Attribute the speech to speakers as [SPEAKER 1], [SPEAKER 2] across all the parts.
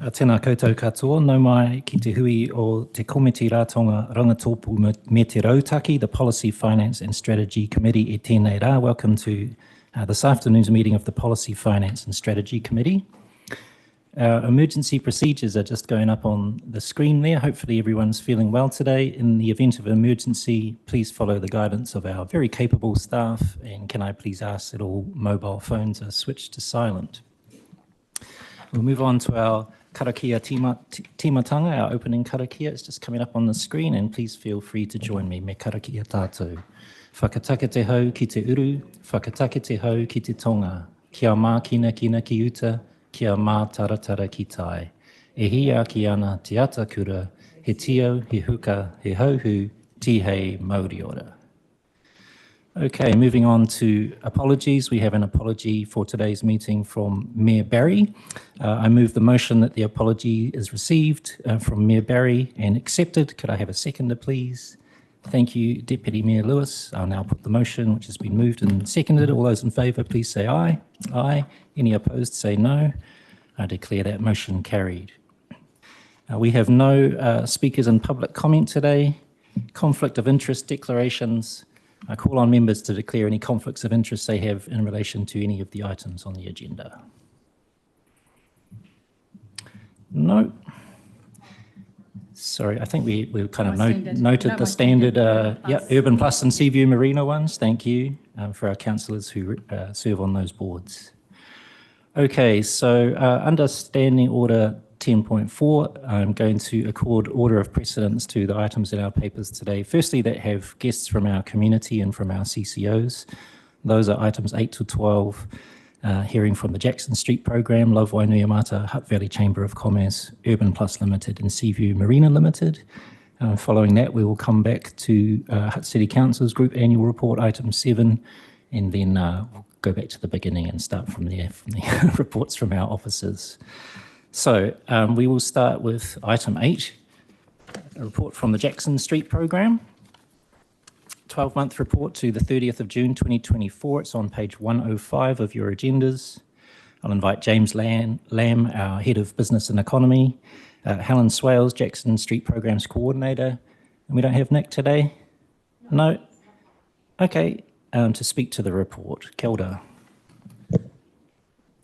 [SPEAKER 1] Tēnā koutou katoa, nau mai ki te hui o te komiti rātonga rangatopu me te rautaki, the Policy, Finance and Strategy Committee e tēnei rā. Welcome to this afternoon's meeting of the Policy, Finance and Strategy Committee. Our emergency procedures are just going up on the screen there. Hopefully everyone's feeling well today. In the event of an emergency, please follow the guidance of our very capable staff, and can I please ask that all mobile phones are switched to silent. We'll move on to our karakia timatanga, our opening karakia. It's just coming up on the screen, and please feel free to join me. Me karakia tātou. Whakatake te hau ki te uru, whakatake te hau ki te tonga. Kia mā kina kina ki uta, kia mā taratara ki tai. E hi ki ana te ata kura, he tio, he huka, he hauhu, tihei Māori ora. Okay, moving on to apologies. We have an apology for today's meeting from Mayor Barry. I move the motion that the apology is received from Mayor Barry and accepted. Could I have a seconder, please? Thank you, Deputy Mayor Lewis. I'll now put the motion, which has been moved and seconded. All those in favour, please say aye. Aye. Any opposed, say no. I declare that motion carried. We have no speakers in public comment today. Conflict of interest declarations. I call on members to declare any conflicts of interest they have in relation to any of the items on the agenda. No. Sorry, I think we kind of noted the standard Urban Plus and Seaview Marina ones. Thank you for our councillors who serve on those boards. Okay, so under Standing Order 10.4, I'm going to accord order of precedence to the items in our papers today. Firstly, that have guests from our community and from our CCOs. Those are items 8 to 12, hearing from the Jackson Street Program, Love Wainuiamata, Hutt Valley Chamber of Commerce, Urban Plus Limited and Seaview Marina Limited. Following that, we will come back to Hutt City Council's Group Annual Report, item 7, and then we'll go back to the beginning and start from there, from the reports from our officers. So we will start with item 8, a report from the Jackson Street Program. 12-month report to the 30th of June 2024. It's on page 105 of your agendas. I'll invite James Lamb, our Head of Business and Economy, Helen Swales, Jackson Street Programs Coordinator. And we don't have Nick today? No? Okay, to speak to the report. Kia ora.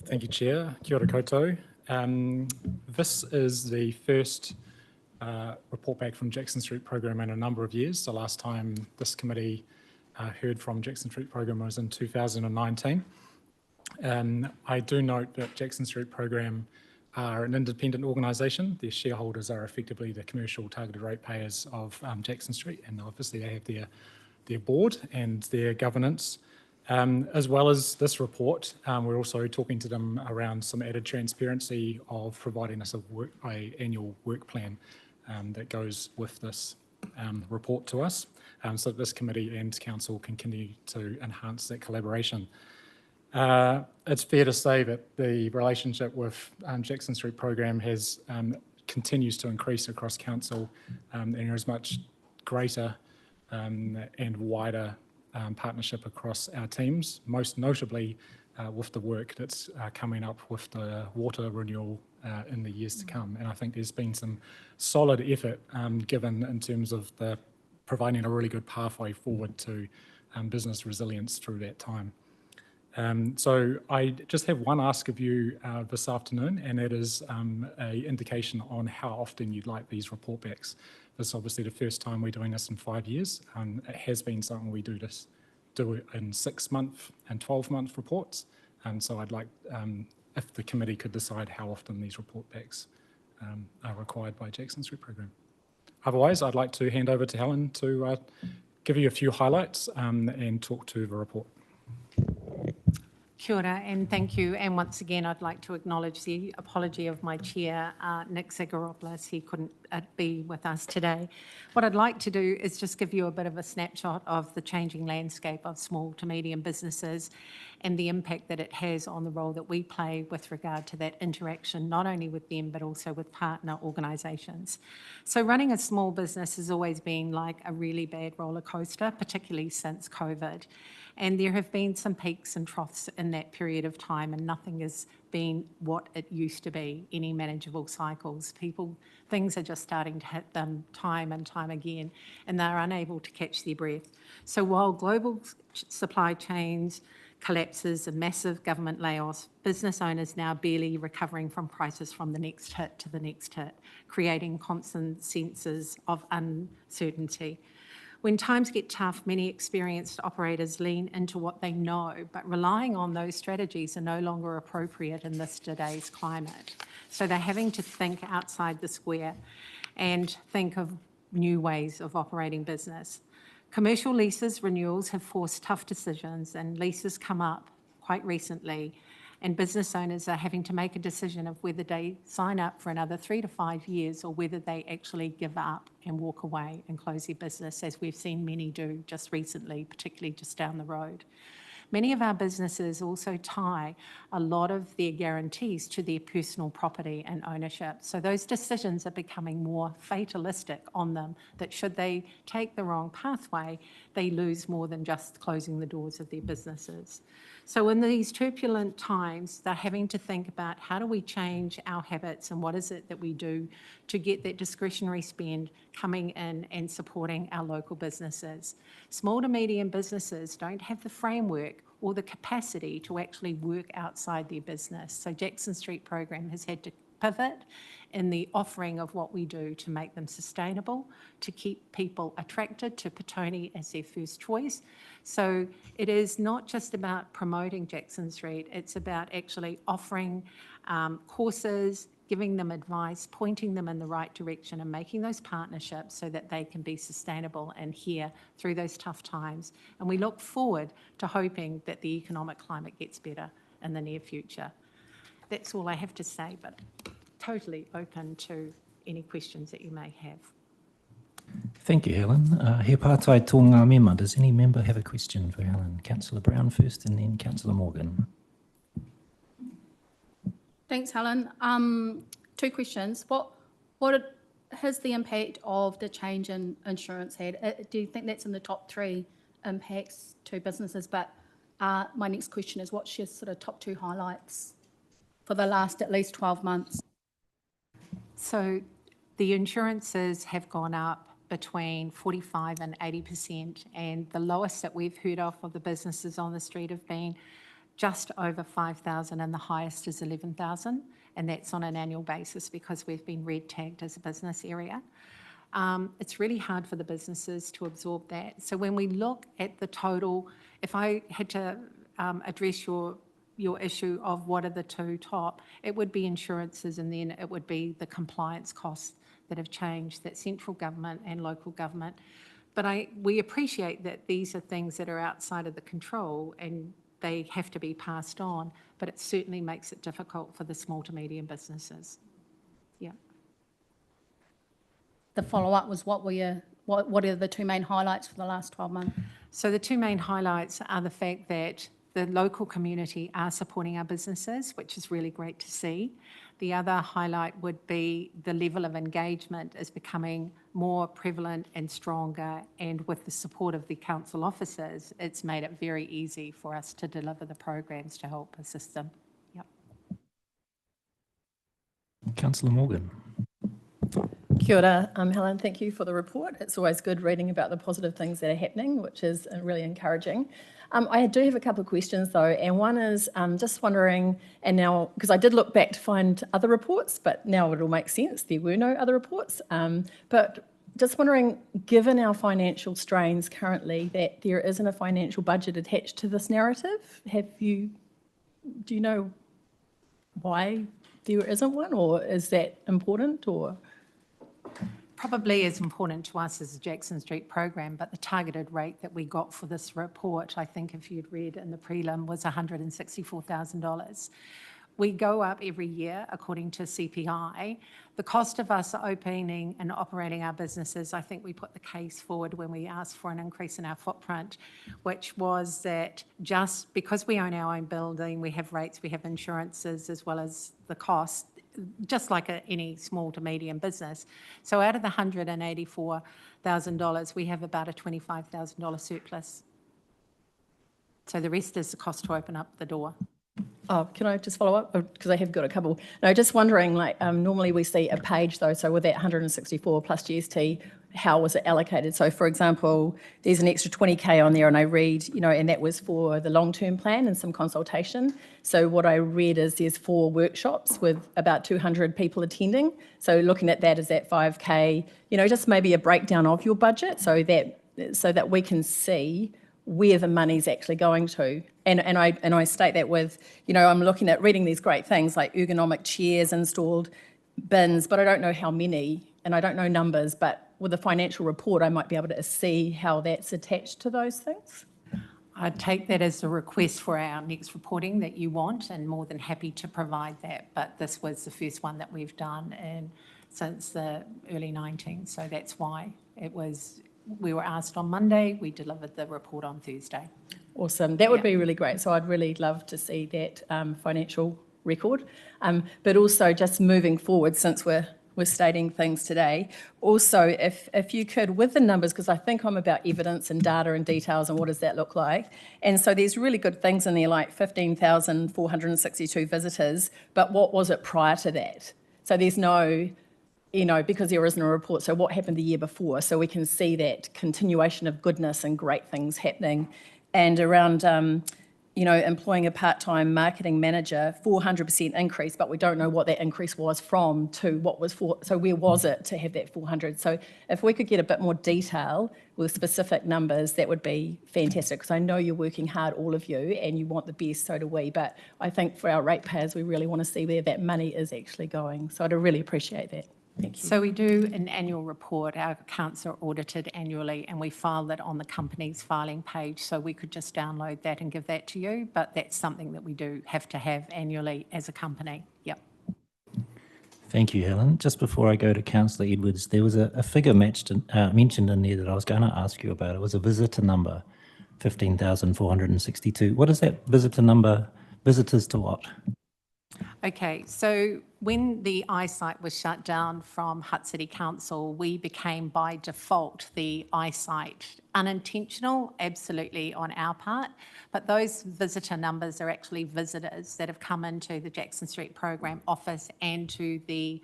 [SPEAKER 2] Thank you, Chair. Kia ora koutou. This is the first report back from Jackson Street Program in a number of years. The last time this committee heard from Jackson Street Program was in 2019. I do note that Jackson Street Program are an independent organisation. Their shareholders are effectively the commercial targeted ratepayers of Jackson Street, and obviously they have their board and their governance. As well as this report, we're also talking to them around some added transparency of providing us an annual work plan that goes with this report to us, so that this committee and council can continue to enhance that collaboration. It's fair to say that the relationship with Jackson Street Program continues to increase across council, and there is much greater and wider partnership across our teams, most notably with the work that's coming up with the water renewal in the years to come. And I think there's been some solid effort given in terms of providing a really good pathway forward to business resilience through that time. So I just have one ask of you this afternoon, and that is an indication on how often you'd like these report backs. This is obviously the first time we're doing this in 5 years. It has been something we do in 6-month and 12-month reports. And so I'd like, if the committee could decide how often these report backs are required by Jackson Street Program. Otherwise, I'd like to hand over to Helen to give you a few highlights and talk to the report.
[SPEAKER 3] Kia ora, and thank you. And once again, I'd like to acknowledge the apology of my chair, Nick Zigaropoulos. He couldn't be with us today. What I'd like to do is just give you a bit of a snapshot of the changing landscape of small to medium businesses and the impact that it has on the role that we play with regard to that interaction, not only with them, but also with partner organisations. So running a small business has always been like a really bad roller coaster, particularly since COVID. And there have been some peaks and troughs in that period of time, and nothing has been what it used to be, any manageable cycles. Things are just starting to hit them time and time again, and they're unable to catch their breath. So while global supply chains collapses and massive government layoffs, business owners now barely recovering from crisis from the next hit to the next hit, creating constant senses of uncertainty. When times get tough, many experienced operators lean into what they know, but relying on those strategies are no longer appropriate in today's climate. So they're having to think outside the square and think of new ways of operating business. Commercial leases renewals have forced tough decisions, and leases come up quite recently, and business owners are having to make a decision of whether they sign up for another 3 to 5 years or whether they actually give up and walk away and close their business, as we've seen many do just recently, particularly just down the road. Many of our businesses also tie a lot of their guarantees to their personal property and ownership. So those decisions are becoming more fatalistic on them, that should they take the wrong pathway, they lose more than just closing the doors of their businesses. So in these turbulent times, they're having to think about how do we change our habits and what is it that we do to get that discretionary spend coming in and supporting our local businesses. Small to medium businesses don't have the framework or the capacity to actually work outside their business. So Jackson Street program has had to pivot in the offering of what we do to make them sustainable, to keep people attracted to Petone as their first choice. So it is not just about promoting Jackson Street, it's about actually offering courses, giving them advice, pointing them in the right direction and making those partnerships so that they can be sustainable and here through those tough times. And we look forward to hoping that the economic climate gets better in the near future. That's all I have to say, but totally open to any questions that you may have.
[SPEAKER 1] Thank you, Helen. He pātai tō ngā mema. Does any member have a question for Helen? Councillor Brown first and then Councillor Morgan.
[SPEAKER 4] Thanks, Helen. 2 questions. What has the impact of the change in insurance had? Do you think that's in the top 3 impacts to businesses? But my next question is, what's your sort of top 2 highlights for the last at least 12 months?
[SPEAKER 3] So the insurances have gone up between 45 and 80%, and the lowest that we've heard of the businesses on the street have been just over 5,000 and the highest is 11,000, and that's on an annual basis because we've been red tagged as a business area. It's really hard for the businesses to absorb that. So when we look at the total, if I had to address your issue of what are the 2 top, it would be insurances and then it would be the compliance costs that have changed, that central government and local government. But we appreciate that these are things that are outside of the control and they have to be passed on, but it certainly makes it difficult for the small to medium businesses. Yeah.
[SPEAKER 4] The follow-up was what are the 2 main highlights for the last 12 months?
[SPEAKER 3] So the 2 main highlights are the fact that the local community are supporting our businesses, which is really great to see. The other highlight would be the level of engagement is becoming more prevalent and stronger, and with the support of the council officers, it's made it very easy for us to deliver the programs to help assist them. Yep.
[SPEAKER 1] Councillor Morgan.
[SPEAKER 5] Kia ora, Helen, thank you for the report. It's always good reading about the positive things that are happening, which is really encouraging. I do have a couple of questions though, and one is just wondering, and now, because I did look back to find other reports, but now it all makes sense, there were no other reports, but just wondering, given our financial strains currently, that there isn't a financial budget attached to this narrative, do you know why there isn't one, or is that important, or?
[SPEAKER 3] Probably is important to us as a Jackson Street program, but the targeted rate that we got for this report, I think if you'd read in the prelim, was $164,000. We go up every year according to CPI. The cost of us opening and operating our businesses, I think we put the case forward when we asked for an increase in our footprint, which was that just because we own our own building, we have rates, we have insurances, as well as the cost, just like any small to medium business. So out of the $184,000, we have about a $25,000 surplus. So the rest is the cost to open up the door.
[SPEAKER 5] Oh, can I just follow up? Because I have got a couple. No, just wondering, like, normally we see a page though, so with that 164 plus GST, how was it allocated? So for example, there's an extra 20K on there and I read, and that was for the long-term plan and some consultation. So what I read is there's 4 workshops with about 200 people attending. So looking at that, is that 5K, just maybe a breakdown of your budget so that we can see where the money's actually going to. And I state that with, I'm looking at reading these great things like ergonomic chairs installed, bins, but I don't know how many and I don't know numbers, but with a financial report, I might be able to see how that's attached to those things.
[SPEAKER 3] I'd take that as a request for our next reporting that you want, and more than happy to provide that. But this was the first one that we've done since the early 19, so that's why we were asked on Monday, we delivered the report on Thursday.
[SPEAKER 5] Awesome. That would be really great. So I'd really love to see that financial record. But also just moving forward, since we're stating things today, also if you could, with the numbers, because I think I'm about evidence and data and details and what does that look like. And so there's really good things in there like 15,462 visitors, but what was it prior to that? So there's no, because there isn't a report, so what happened the year before? So we can see that continuation of goodness and great things happening. And around, employing a part-time marketing manager, 400% increase, but we don't know what that increase was from to what was for, so where was it to have that 400? So if we could get a bit more detail with specific numbers, that would be fantastic, because I know you're working hard, all of you, and you want the best, so do we, but I think for our ratepayers, we really want to see where that money is actually going. So I'd really appreciate that. Thank you.
[SPEAKER 3] So we do an annual report. Our accounts are audited annually and we file that on the company's filing page. So we could just download that and give that to you. But that's something that we do have to have annually as a company. Yep.
[SPEAKER 1] Thank you, Helen. Just before I go to Councillor Edwards, there was a figure mentioned in there that I was going to ask you about. It was a visitor number, 15,462. What is that visitor number? Visitors to what?
[SPEAKER 3] Okay, so when the eyesight was shut down from Hutt City Council, we became by default the eyesight. Unintentional, absolutely on our part, but those visitor numbers are actually visitors that have come into the Jackson Street program office and to the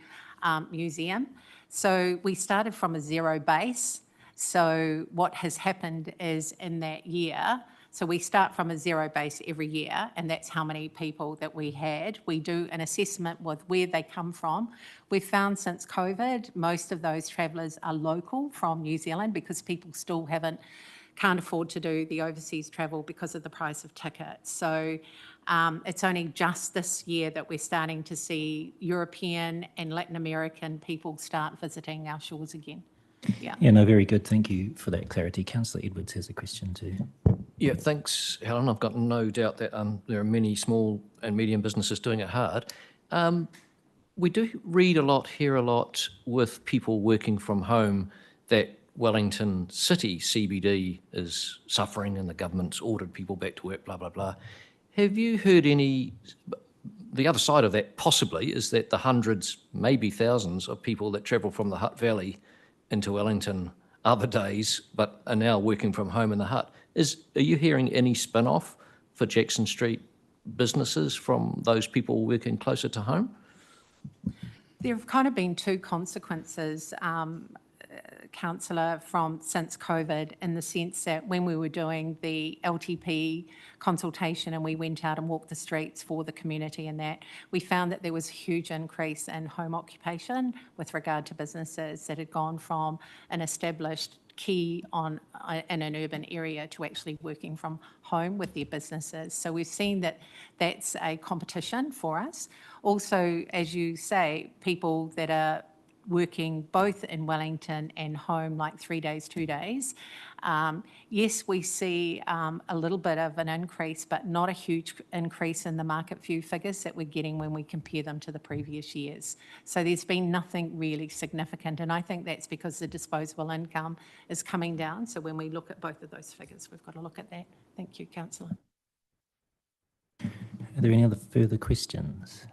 [SPEAKER 3] museum. So we started from a zero base. So what has happened is in that year, so we start from a zero base every year, and that's how many people that we had. We do an assessment with where they come from. We've found since COVID, most of those travellers are local from New Zealand because people still can't afford to do the overseas travel because of the price of tickets. So it's only just this year that we're starting to see European and Latin American people start visiting our shores again. Yeah.
[SPEAKER 1] Yeah, no, very good. Thank you for that clarity. Councillor Edwards has a question too.
[SPEAKER 6] Yeah, thanks, Helen. I've got no doubt that there are many small and medium businesses doing it hard. We do read a lot, hear a lot with people working from home that Wellington City CBD is suffering and the government's ordered people back to work, blah, blah, blah. Have you heard any, the other side of that possibly is that the hundreds, maybe thousands of people that travel from the Hutt Valley into Wellington other days, but are now working from home in the Hutt. Are you hearing any spin-off for Jackson Street businesses from those people working closer to home?
[SPEAKER 3] There have kind of been two consequences, Councillor, since COVID, in the sense that when we were doing the LTP consultation and we went out and walked the streets for the community and that, we found that there was a huge increase in home occupation with regard to businesses that had gone from an established key in an urban area to actually working from home with their businesses. So we've seen that that's a competition for us. Also, as you say, people that are working both in Wellington and home, like 3 days, 2 days. Yes, we see a little bit of an increase, but not a huge increase in the market view figures that we're getting when we compare them to the previous years. So there's been nothing really significant, and I think that's because the disposable income is coming down. So when we look at both of those figures, we've got to look at that. Thank you, Councillor.
[SPEAKER 1] Are there any other further questions?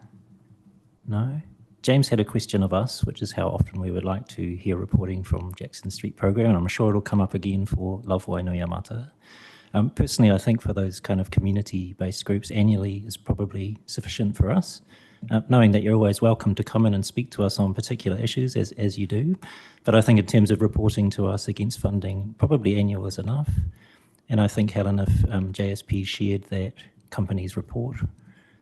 [SPEAKER 1] No? James had a question of us, which is how often we would like to hear reporting from Jackson Street program, and I'm sure it'll come up again for Love Wainoia Mata. Personally, I think for those kind of community-based groups, annually is probably sufficient for us, knowing that you're always welcome to come in and speak to us on particular issues, as you do. But I think in terms of reporting to us against funding, probably annual is enough. And I think, Helen, if JSP shared that company's report,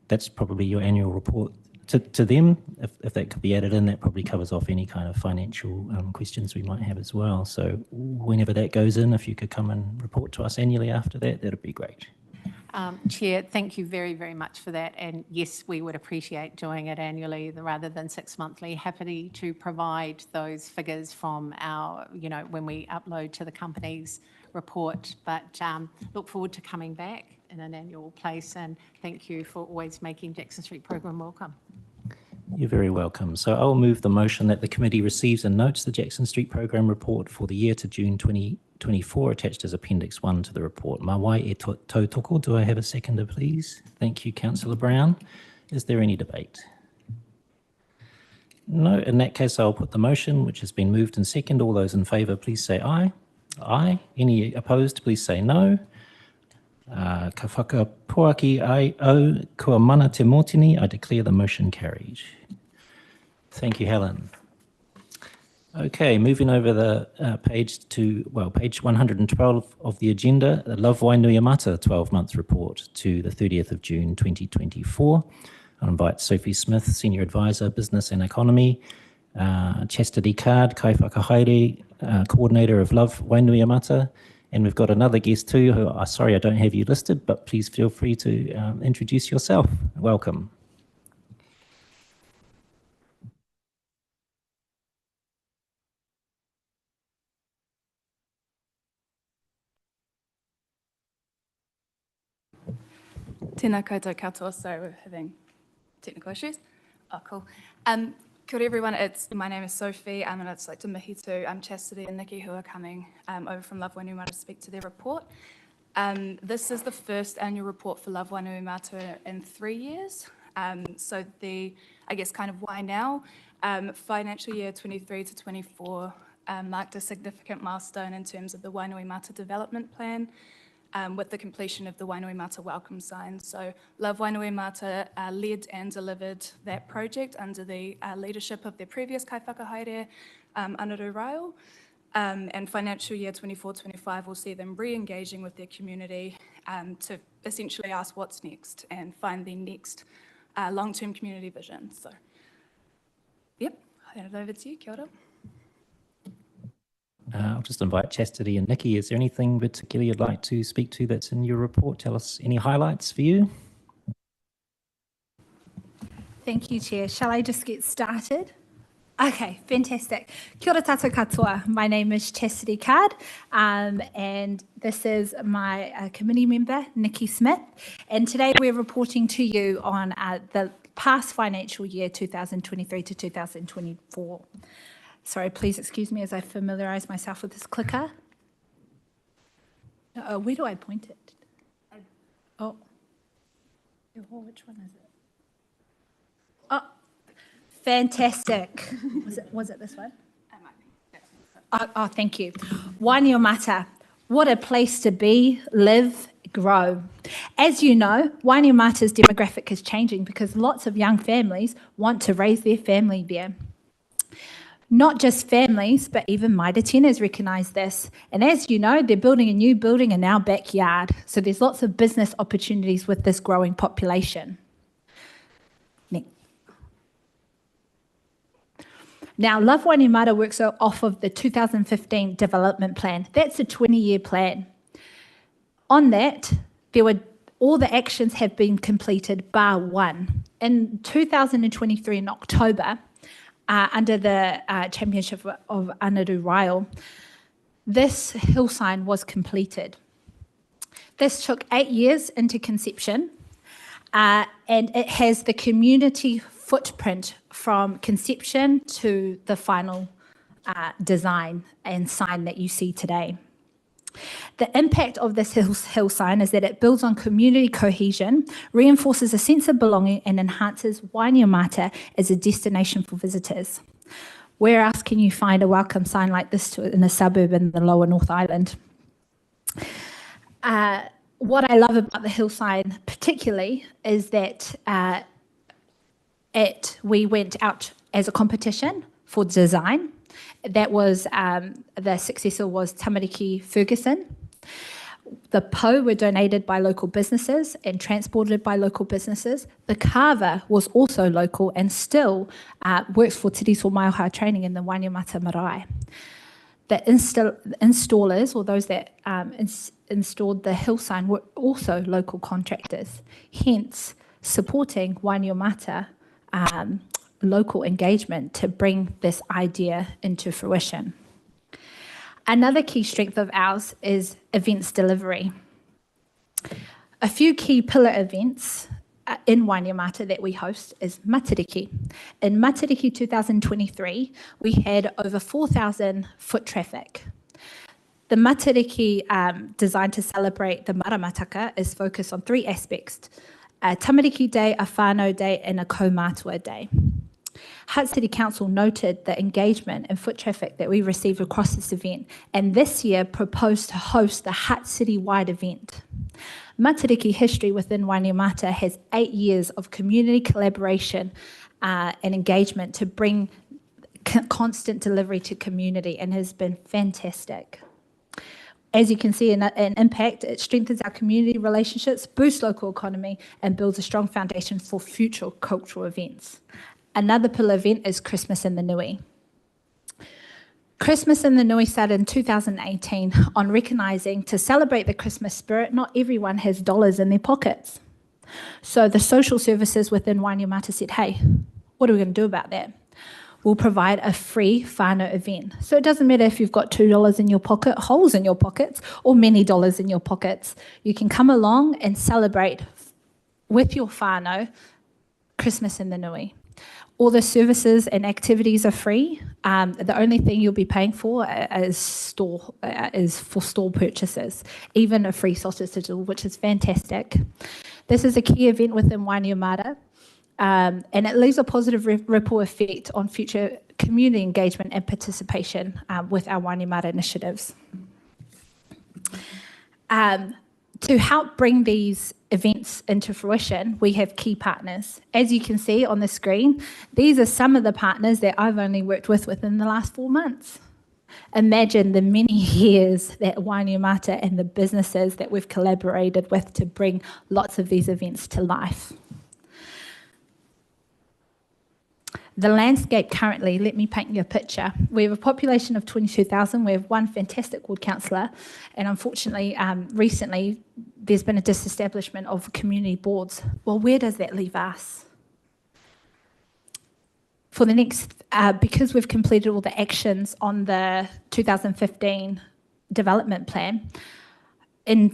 [SPEAKER 1] that's probably your annual report to them. If that could be added in, that probably covers off any kind of financial questions we might have as well. So whenever that goes in, if you could come and report to us annually after that, that'd be great.
[SPEAKER 3] Chair, thank you very, very much for that. And yes, we would appreciate doing it annually rather than 6 monthly. Happy to provide those figures from our, when we upload to the company's report, but look forward to coming back in an annual place, and thank you for always making Jackson Street Program welcome.
[SPEAKER 1] You're very welcome. So I'll move the motion that the committee receives and notes the Jackson Street Program report for the year to June 2024 attached as Appendix 1 to the report. Mā wai e tautoko. Do I have a seconder, please? Thank you, Councillor Brown. Is there any debate? No. In that case, I'll put the motion, which has been moved and seconded. All those in favour, please say aye. Aye. Any opposed, please say no. Ka whakapuaki ai au kua mana te motini. I declare the motion carried. Thank you, Helen. Okay, moving over the page to, page 112 of the agenda, the Love Wainuiamata 12-month report to the 30th of June 2024. I'll invite Sophie Smith, Senior Advisor, Business and Economy, Chastity Card, Kai Whakahaere, Coordinator of Love Wainuiamata, and we've got another guest too, who, sorry I don't have you listed, but please feel free to introduce yourself. Welcome.
[SPEAKER 7] Tēnā koutou katoa, sorry we're having technical issues. Oh, cool. Kia ora everyone, my name is Sophie, and I'd just like to mihi to Chastity and Nikki, who are coming over from Love Wainuiamata to speak to their report. This is the first annual report for Love Wainuiamata in 3 years. So I guess kind of why now? Financial year 23 to 24 marked a significant milestone in terms of the Wainuiamata development plan, with the completion of the Wainuiamata welcome sign. So Love Wainuiamata led and delivered that project under the leadership of their previous Kai Whakahaere, Anaru Ryle. And financial year 24-25 will see them re-engaging with their community to essentially ask what's next and find their next long-term community vision. So, yep, I'll hand it over to you. Kia ora.
[SPEAKER 1] I'll just invite Chastity and Nikki. Is there anything particular you'd like to speak to that's in your report? Tell us any highlights for you.
[SPEAKER 8] Thank you, Chair. Shall I just get started? Okay, fantastic. Kia ora tātou katoa. My name is Chastity Card, and this is my committee member, Nikki Smith. And today we're reporting to you on the past financial year, 2023 to 2024. Sorry, please excuse me as I familiarise myself with this clicker. Where do I point it? Oh, which one is it? Oh, fantastic. Was it this one?
[SPEAKER 7] It might be.
[SPEAKER 8] Oh, thank you. Wainuiamata, what a place to be, live, grow. As you know, Wainuiamata's demographic is changing because lots of young families want to raise their family there. Not just families, but even Maida Tenas recognise this. And as you know, they're building a new building in our backyard. So there's lots of business opportunities with this growing population. Now, Love Wainuiamata works off of the 2015 development plan. That's a 20-year plan. On that, all the actions have been completed bar one. In 2023 in October, under the championship of Anaru Ryle, this hill sign was completed. This took 8 years into conception, and it has the community footprint from conception to the final design and sign that you see today. The impact of this hill sign is that it builds on community cohesion, reinforces a sense of belonging, and enhances Wainuiamata as a destination for visitors. Where else can you find a welcome sign like this in a suburb in the lower North Island? What I love about the Hillside particularly is that we went out as a competition for design. That was, the successor was Tamariki Ferguson. The po were donated by local businesses and transported by local businesses. The carver was also local and still works for Te Rito Maioha Training in the Wainyamata Marae. The installers, or those that installed the hill sign, were also local contractors, hence supporting Wainyamata local engagement to bring this idea into fruition. Another key strength of ours is events delivery. A few key pillar events in Wainyamata that we host is Matariki. In Matariki 2023, we had over 4,000 foot traffic. The Matariki designed to celebrate the Maramataka is focused on three aspects: a Tamariki Day, a whānau day, and a Kaumātua Day. Hutt City Council noted the engagement and foot traffic that we received across this event, and this year proposed to host the Hutt City-wide event. Matariki history within Wainyamata has 8 years of community collaboration and engagement to bring constant delivery to community, and has been fantastic. As you can see in impact, it strengthens our community relationships, boosts local economy, and builds a strong foundation for future cultural events. Another pillar event is Christmas in the Nui. Christmas in the Nui started in 2018 on recognising to celebrate the Christmas spirit, not everyone has dollars in their pockets. So the social services within Wainyamata said, hey, what are we going to do about that? We'll provide a free whānau event. So it doesn't matter if you've got $2 in your pocket, holes in your pockets, or many dollars in your pockets. You can come along and celebrate with your whānau Christmas in the Nui. All the services and activities are free. The only thing you'll be paying for is for store purchases, even a free sausage sizzle, which is fantastic. This is a key event within Wainyamata, and it leaves a positive ripple effect on future community engagement and participation with our Wainyamata initiatives. To help bring these events into fruition, we have key partners. As you can see on the screen, these are some of the partners that I've only worked with within the last 4 months. Imagine the many years that Wainyamata and the businesses that we've collaborated with to bring lots of these events to life. The landscape currently, let me paint you a picture. We have a population of 22,000. We have one fantastic ward councillor, and unfortunately, recently, there's been a disestablishment of community boards. Well, where does that leave us? For the next, because we've completed all the actions on the 2015 development plan, in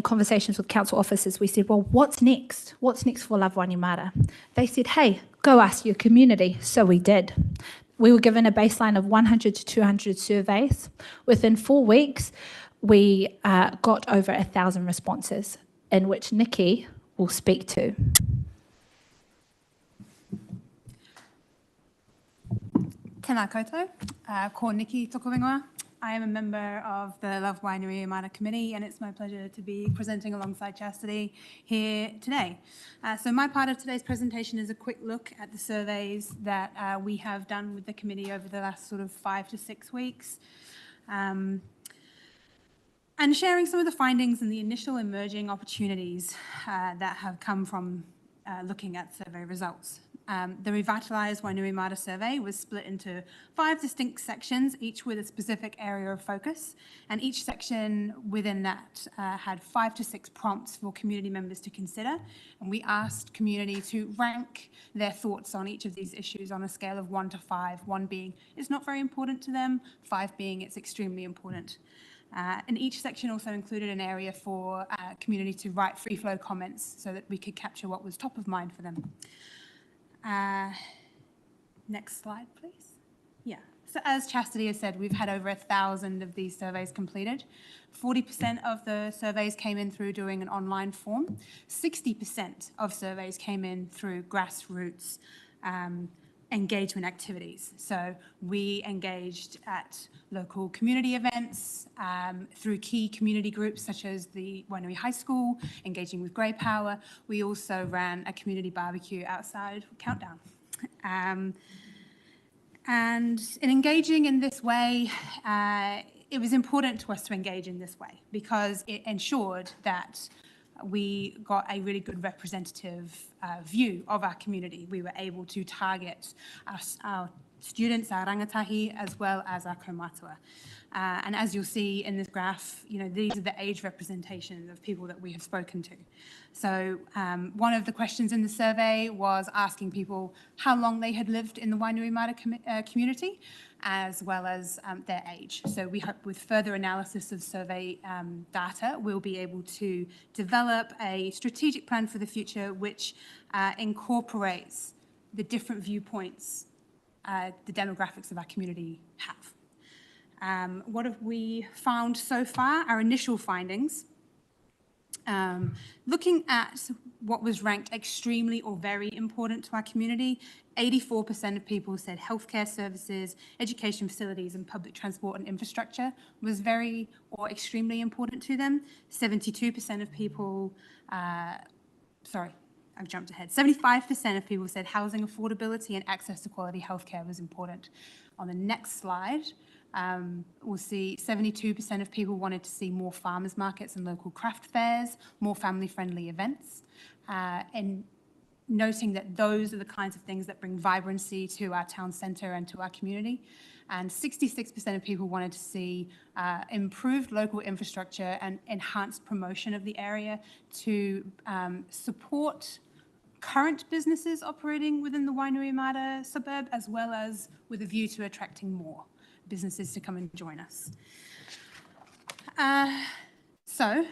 [SPEAKER 8] conversations with council officers, we said, well, what's next? What's next for Love Wainyamata? They said, hey, go ask your community. So we did. We were given a baseline of 100 to 200 surveys. Within 4 weeks, we got over 1,000 responses, in which Nikki will speak to.
[SPEAKER 9] Tēnā koutou, ko Nikki toko ringoa. I am a member of the Love Wainyamata Committee, and it's my pleasure to be presenting alongside Chastity here today. So my part of today's presentation is a quick look at the surveys that we have done with the committee over the last sort of 5 to 6 weeks, and sharing some of the findings and the initial emerging opportunities that have come from looking at survey results. The Revitalised Wainyamata survey was split into 5 distinct sections, each with a specific area of focus, and each section within that had 5 to 6 prompts for community members to consider, and we asked community to rank their thoughts on each of these issues on a scale of 1 to 5, 1 being it's not very important to them, 5 being it's extremely important. And each section also included an area for community to write free-flow comments so that we could capture what was top of mind for them. Next slide, please. Yeah, so as Chastity has said, we've had over 1,000 of these surveys completed. 40% of the surveys came in through doing an online form. 60% of surveys came in through grassroots engagement activities. So we engaged at local community events through key community groups such as the Wainui High School, engaging with Grey Power. We also ran a community barbecue outside Countdown. And in engaging in this way, it was important to us to engage in this way because it ensured that we got a really good representative view of our community. We were able to target our students, our rangatahi, as well as our kaumātua. And as you'll see in this graph, these are the age representations of people that we have spoken to. So one of the questions in the survey was asking people how long they had lived in the Wainuiomata community, as well as their age. So we hope with further analysis of survey data, we'll be able to develop a strategic plan for the future which incorporates the different viewpoints the demographics of our community have. What have we found so far? Our initial findings. Looking at what was ranked extremely or very important to our community, 84% of people said healthcare services, education facilities, and public transport and infrastructure was very or extremely important to them. 72% of people, sorry, I've jumped ahead. 75% of people said housing affordability and access to quality healthcare was important. On the next slide, we'll see 72% of people wanted to see more farmers markets and local craft fairs, more family-friendly events, and noting that those are the kinds of things that bring vibrancy to our town centre and to our community. And 66% of people wanted to see improved local infrastructure and enhanced promotion of the area to support current businesses operating within the Wainuiomata suburb, as well as with a view to attracting more businesses to come and join us. So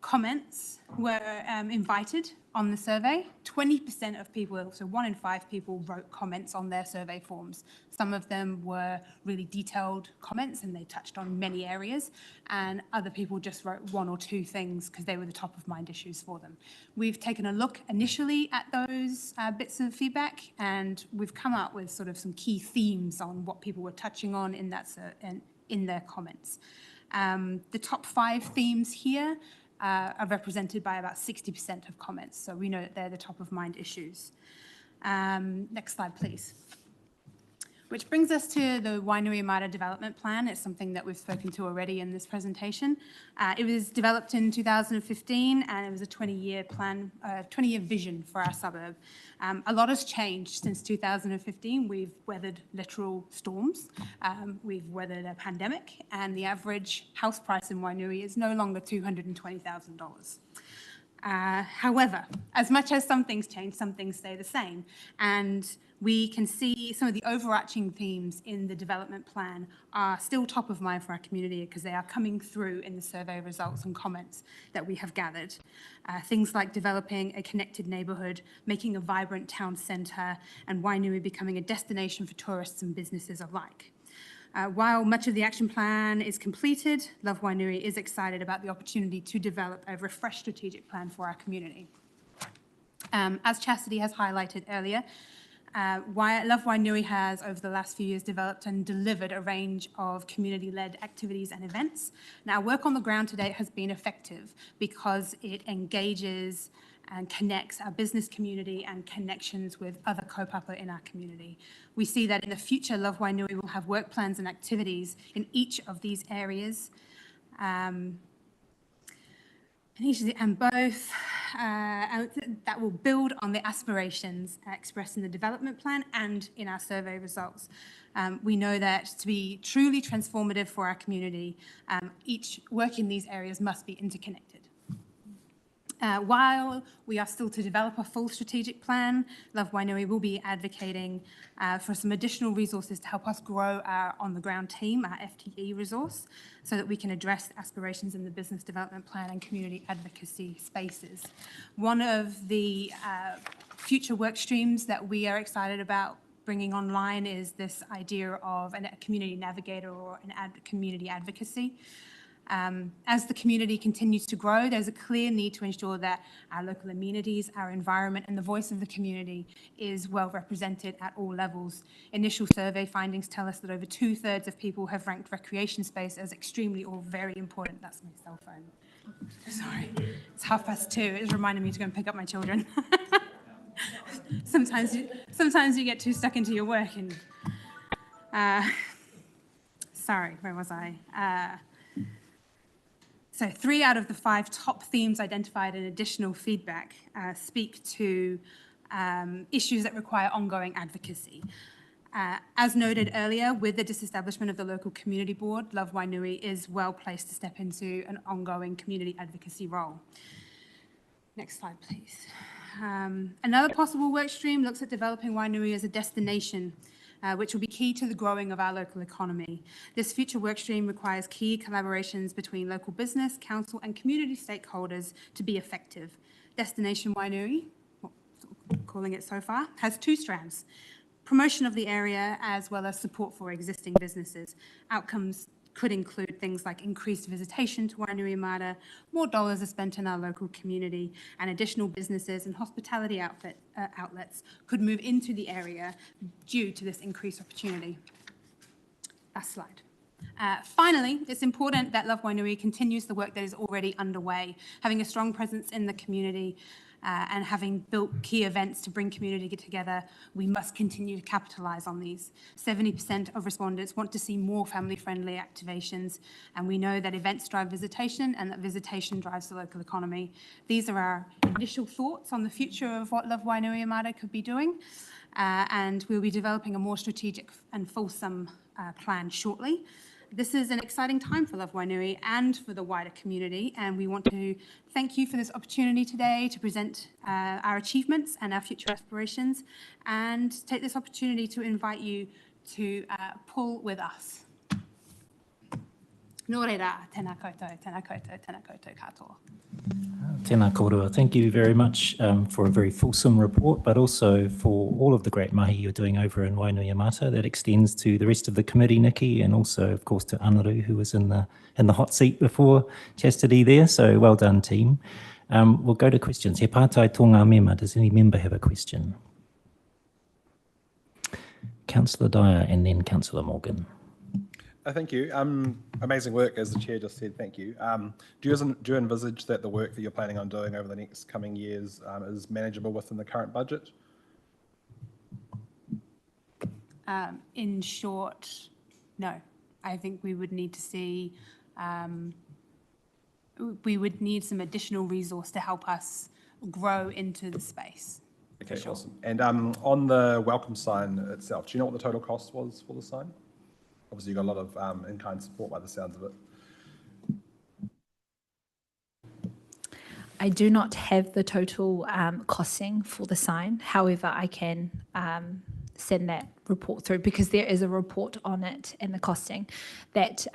[SPEAKER 9] comments were invited on the survey. 20% of people, so 1 in 5 people, wrote comments on their survey forms. Some of them were really detailed comments and they touched on many areas, and other people just wrote 1 or 2 things because they were the top of mind issues for them. We've taken a look initially at those bits of feedback, and we've come up with sort of some key themes on what people were touching on in that in their comments. The top 5 themes here are represented by about 60% of comments. So we know that they're the top of mind issues. Next slide, please. Which brings us to the Wainuiomata Development Plan. It's something that we've spoken to already in this presentation. It was developed in 2015 and it was a 20-year plan, 20-year vision for our suburb. A lot has changed since 2015. We've weathered literal storms. We've weathered a pandemic, and the average house price in Wainui is no longer $220,000. However, as much as some things change, some things stay the same. And we can see some of the overarching themes in the development plan are still top of mind for our community because they are coming through in the survey results and comments that we have gathered. Things like developing a connected neighbourhood, making a vibrant town centre, and Wainui becoming a destination for tourists and businesses alike. While much of the action plan is completed, Love Wainui is excited about the opportunity to develop a refreshed strategic plan for our community. As Chastity has highlighted earlier, Love Wainui has, over the last few years, developed and delivered a range of community-led activities and events. Now, work on the ground to date has been effective because it engages and connects our business community and connections with other kaupapa in our community. We see that in the future, Love Wainui will have work plans and activities in each of these areas. And both that will build on the aspirations expressed in the development plan and in our survey results. We know that to be truly transformative for our community, each work in these areas must be interconnected. While we are still to develop a full strategic plan, Love Wainui will be advocating for some additional resources to help us grow our on-the-ground team, our FTE resource, so that we can address aspirations in the business development plan and community advocacy spaces. One of the future work streams that we are excited about bringing online is this idea of a community navigator or community advocacy. As the community continues to grow, there's a clear need to ensure that our local amenities, our environment, and the voice of the community is well represented at all levels. Initial survey findings tell us that over 2/3 of people have ranked recreation space as extremely or very important. That's my cell phone. Sorry, it's 2:30. It's reminding me to go and pick up my children. Sometimes you get too stuck into your work and, sorry, where was I? So 3 out of the 5 top themes identified in additional feedback speak to issues that require ongoing advocacy. As noted earlier, with the disestablishment of the local community board, Love Wainui is well placed to step into an ongoing community advocacy role. Next slide, please. Another possible work stream looks at developing Wainui as a destination, which will be key to the growing of our local economy. This future work stream requires key collaborations between local business, council and community stakeholders to be effective. Destination Wainui, calling it so far, has 2 strands: promotion of the area as well as support for existing businesses. Outcomes could include things like increased visitation to Wainuiomata, more dollars are spent in our local community, and additional businesses and hospitality outlets could move into the area due to this increased opportunity. Last slide. Finally, it's important that Love Wainui continues the work that is already underway, having a strong presence in the community, and having built key events to bring community together. We must continue to capitalise on these. 70% of respondents want to see more family-friendly activations, and we know that events drive visitation and that visitation drives the local economy. These are our initial thoughts on the future of what Love Wainuiomata could be doing, and we'll be developing a more strategic and fulsome plan shortly. This is an exciting time for Love Wainui and for the wider community, and we want to thank you for this opportunity today to present our achievements and our future aspirations, and take this opportunity to invite you to pull with us. Nō reira, tēnā koutou, tēnā koutou, tēnā koutou katoa.
[SPEAKER 1] Tēnā korua. Thank you very much for a very fulsome report, but also for all of the great mahi you're doing over in Wainuiomata. That extends to the rest of the committee, Nikki, and also, of course, to Anaru, who was in the hot seat before Chastity there. So well done, team. We'll go to questions. He pātai tō ngā mema. Does any member have a question? Councillor Dyer and then Councillor Morgan.
[SPEAKER 10] Thank you. Amazing work, as the chair just said. Thank you. Do you envisage that the work that you're planning on doing over the next coming years is manageable within the current budget?
[SPEAKER 9] In short, no. I think we would need to see, we would need some additional resource to help us grow into the space.
[SPEAKER 10] Okay, sure. Awesome. And on the welcome sign itself, do you know what the total cost was for the sign? Obviously, you got a lot of in-kind support by the sounds of it.
[SPEAKER 8] I do not have the total costing for the sign. However, I can send that report through because there is a report on it and the costing. That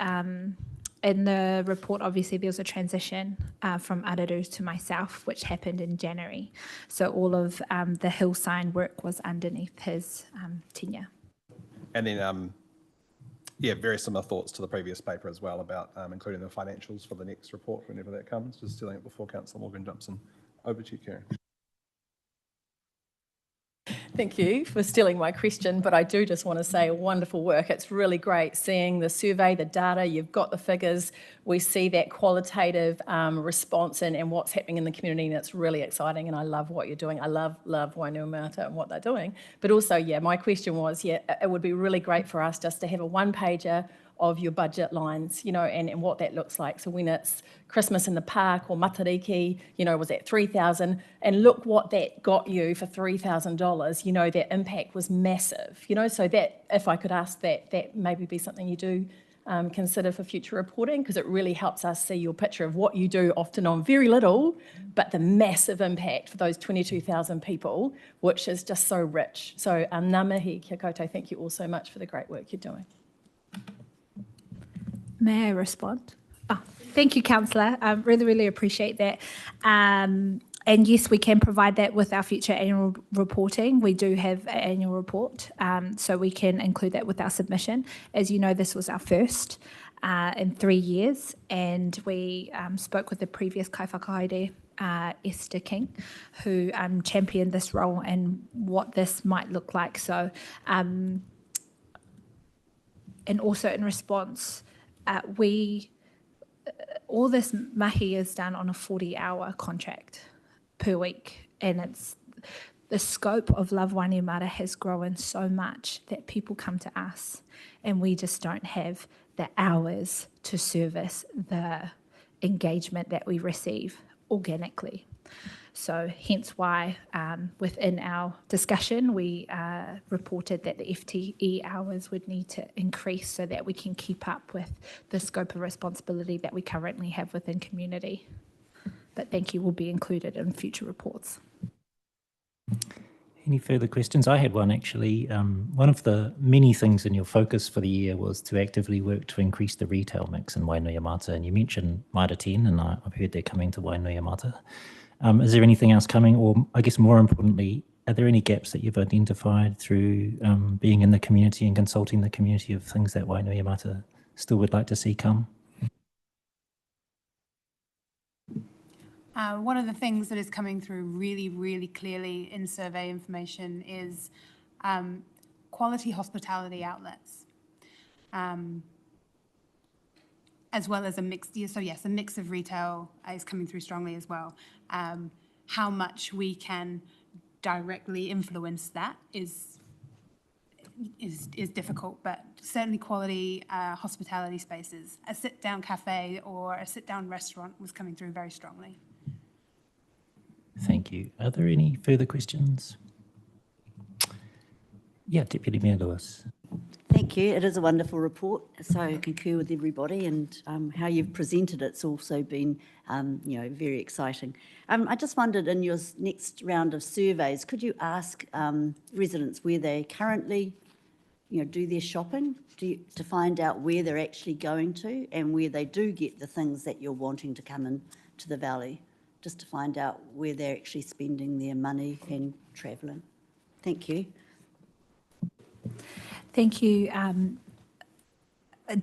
[SPEAKER 8] in the report, obviously, there was a transition from Araru to myself, which happened in January. So all of the hill sign work was underneath his tenure.
[SPEAKER 10] And then yeah, very similar thoughts to the previous paper as well about including the financials for the next report whenever that comes. Just stealing it before Councillor Morgan jumps in. Over to you, Karen.
[SPEAKER 5] Thank you for stealing my question, but I do just want to say wonderful work. It's really great seeing the survey, the data, you've got the figures. We see that qualitative response and what's happening in the community, and it's really exciting, and I love what you're doing. I love Wainuiomata and what they're doing. But also, yeah, my question was, yeah, it would be really great for us just to have a one-pager of your budget lines, you know, and what that looks like. So when it's Christmas in the park or Matariki, you know, was at 3,000, and look what that got you for $3,000, you know, that impact was massive, you know, so that, if I could ask that maybe be something you do consider for future reporting, because it really helps us see your picture of what you do often on very little, but the massive impact for those 22,000 people, which is just so rich. So ngā mihi, kia koutou, thank you all so much for the great work you're doing.
[SPEAKER 8] May I respond? Oh, thank you, Councillor. I really appreciate that. And yes, we can provide that with our future annual reporting. We do have an annual report, so we can include that with our submission. As you know, this was our first. in 3 years, and we spoke with the previous kaiwhakahaere, Esther King, who championed this role and what this might look like. So, and also in response, all this mahi is done on a 40-hour contract per week, and it's the scope of Love Wainuiomata has grown so much that people come to us, and we just don't have the hours to service the engagement that we receive organically. So hence why within our discussion, we reported that the FTE hours would need to increase so that we can keep up with the scope of responsibility that we currently have within community. But thank you will be included in future reports.
[SPEAKER 1] Any further questions? I had one actually. One of the many things in your focus for the year was to actively work to increase the retail mix in Wainuiomata, and you mentioned Maita 10, and I've heard they're coming to Wainuiomata. Is there anything else coming, or I guess more importantly, are there any gaps that you've identified through being in the community and consulting the community of things that Wainuiomata still would like to see come?
[SPEAKER 9] One of the things that is coming through really, really clearly in survey information is quality hospitality outlets, as well as a mix. So yes, a mix of retail is coming through strongly as well. How much we can directly influence that is difficult, but certainly quality hospitality spaces. A sit-down cafe or a sit-down restaurant was coming through very strongly.
[SPEAKER 1] Thank you. Are there any further questions? Yeah, Deputy Mayor Lewis.
[SPEAKER 11] Thank you. It is a wonderful report, so I concur with everybody, and how you've presented it's also been, very exciting. I just wondered, in your next round of surveys, could you ask residents where they currently, do their shopping, to find out where they're actually going to and where they do get the things that you're wanting to come in to the valley, just to find out where they're actually spending their money and travelling. Thank you.
[SPEAKER 8] Thank you,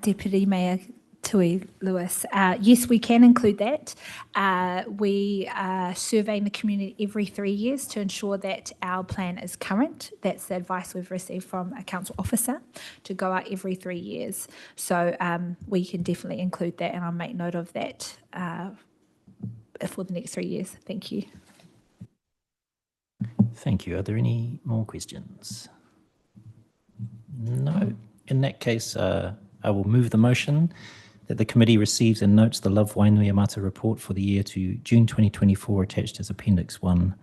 [SPEAKER 8] Deputy Mayor Tui Lewis. Yes, we can include that. We are surveying the community every 3 years to ensure that our plan is current. That's the advice we've received from a council officer, to go out every 3 years. So we can definitely include that, and I'll make note of that for the next 3 years. Thank you.
[SPEAKER 1] Thank you. Are there any more questions? No. In that case, I will move the motion that the committee receives and notes the Love Wainuiomata report for the year to June 2024 attached as Appendix 1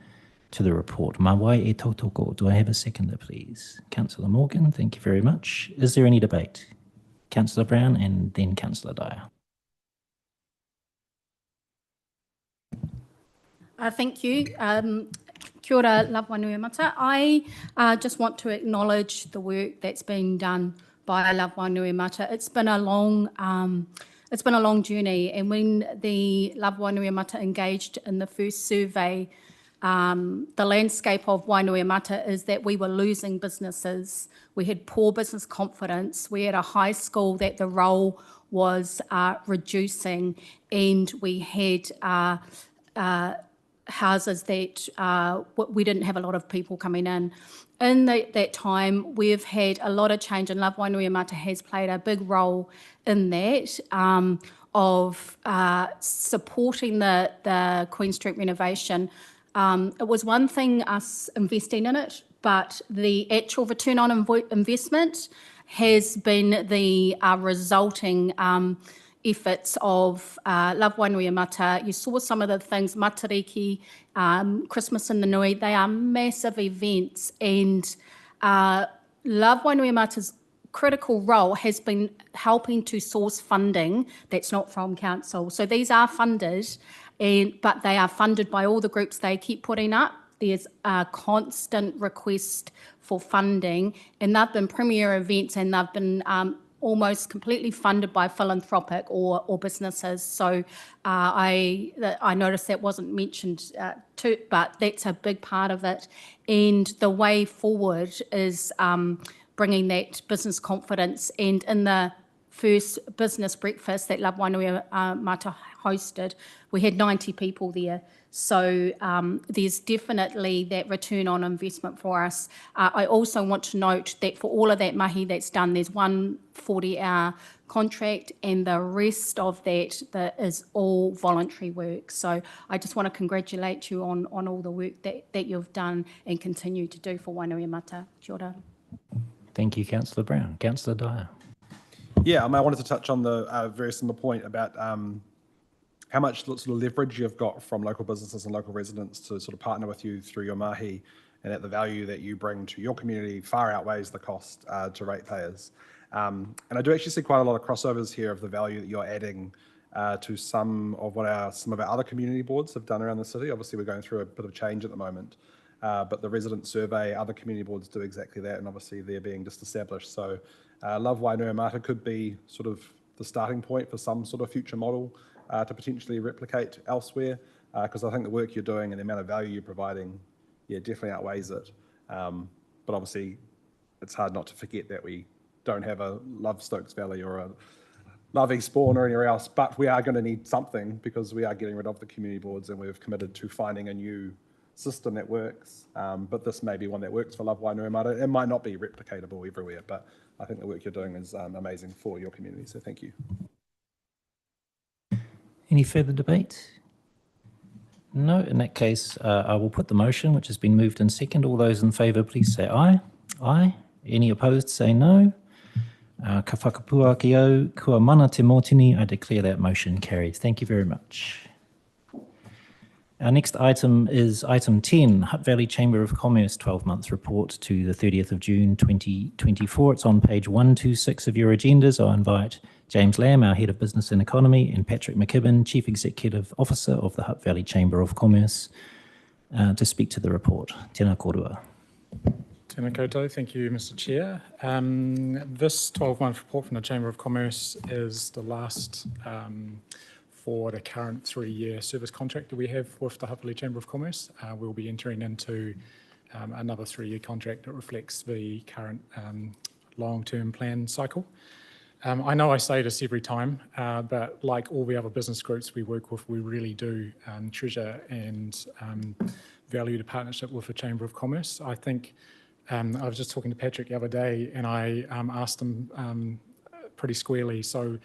[SPEAKER 1] to the report. Mā wai e tautoko. Do I have a seconder, please? Councillor Morgan, thank you very much. Is there any debate? Councillor Brown and then Councillor Dyer.
[SPEAKER 4] Thank you. Kia ora, Love Wainuiomata. I just want to acknowledge the work that's been done by Love Wainuiomata. It's been a long journey, and when the Love Wainuiomata engaged in the first survey, the landscape of Wainuiomata is that we were losing businesses. We had poor business confidence. We had a high school that the role was reducing, and we had houses that we didn't have a lot of people coming in. In that time, we've had a lot of change, and Love Wainuiomata has played a big role in that, of supporting the Queen Street renovation. It was one thing us investing in it, but the actual return on investment has been the resulting efforts of Love Wainuiomata. You saw some of the things, Matariki, Christmas in the Nui, they are massive events, and Love Wainuiomata's critical role has been helping to source funding that's not from council. So these are funded, but they are funded by all the groups they keep putting up. There's a constant request for funding, and they've been premier events, and they've been almost completely funded by philanthropic or businesses. So I noticed that wasn't mentioned too, but that's a big part of it. And the way forward is bringing that business confidence. And in the first business breakfast that Love Wainui Mata hosted, we had 90 people there. So there's definitely that return on investment for us. I also want to note that for all of that mahi that's done, there's one 40-hour contract, and the rest of that is all voluntary work. So I just want to congratulate you on all the work that you've done and continue to do for Wainui Mata. Kia ora.
[SPEAKER 1] Thank you, Councillor Brown. Councillor Dyer.
[SPEAKER 10] Yeah, I wanted to touch on the very similar point about how much sort of leverage you've got from local businesses and local residents to sort of partner with you through your mahi, and that the value that you bring to your community far outweighs the cost to ratepayers. And I do actually see quite a lot of crossovers here of the value that you're adding to some of our other community boards have done around the city. Obviously, we're going through a bit of change at the moment, but the resident survey, other community boards do exactly that, and obviously they're being disestablished. So Love Wainui Mata could be sort of the starting point for some sort of future model to potentially replicate elsewhere, because I think the work you're doing and the amount of value you're providing, definitely outweighs it. But obviously, it's hard not to forget that we don't have a Love Stokes Valley or a Love Eastbourne or anywhere else, but we are going to need something because we are getting rid of the community boards and we've committed to finding a new system that works. But this may be one that works for Love Wainui Mata. It might not be replicatable everywhere, but I think the work you're doing is amazing for your community, so thank you.
[SPEAKER 1] Any further debate? No, in that case, I will put the motion, which has been moved and seconded. All those in favour, please say aye. Aye. Any opposed, say no. Ka whakapua ki au, kua mana te mōtini. I declare that motion carried. Thank you very much. Our next item is item 10, Hutt Valley Chamber of Commerce 12-month report to the 30th of June 2024. It's on page 126 of your agendas. I invite James Lamb, our Head of Business and Economy, and Patrick McKibben, Chief Executive Officer of the Hutt Valley Chamber of Commerce, to speak to the report. Tēnā korua.
[SPEAKER 2] Tēnā koutou. Thank you, Mr. Chair. This 12-month report from the Chamber of Commerce is the last for the current 3-year service contract that we have with the Hutt Valley Chamber of Commerce. We'll be entering into another 3-year contract that reflects the current long-term plan cycle. I know I say this every time, but like all the other business groups we work with, we really do treasure and value the partnership with the Chamber of Commerce. I think I was just talking to Patrick the other day, and I asked him pretty squarely, so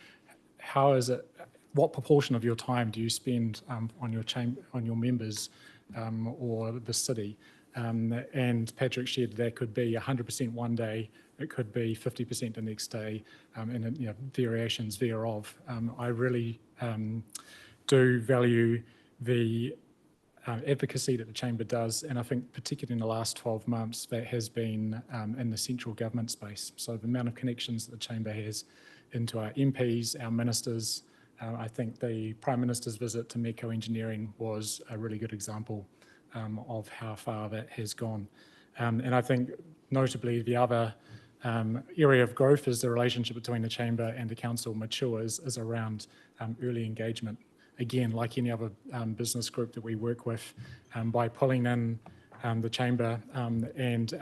[SPEAKER 2] how is it, what proportion of your time do you spend on your members or the city? And Patrick shared that could be 100% one day, it could be 50% the next day, and variations thereof. I really do value the advocacy that the Chamber does, and I think particularly in the last 12 months that has been in the central government space. So the amount of connections that the Chamber has into our MPs, our ministers. I think the Prime Minister's visit to Medco Engineering was a really good example of how far that has gone. And I think notably the other area of growth is the relationship between the Chamber and the Council matures is around early engagement. Again, like any other business group that we work with, by pulling in the Chamber and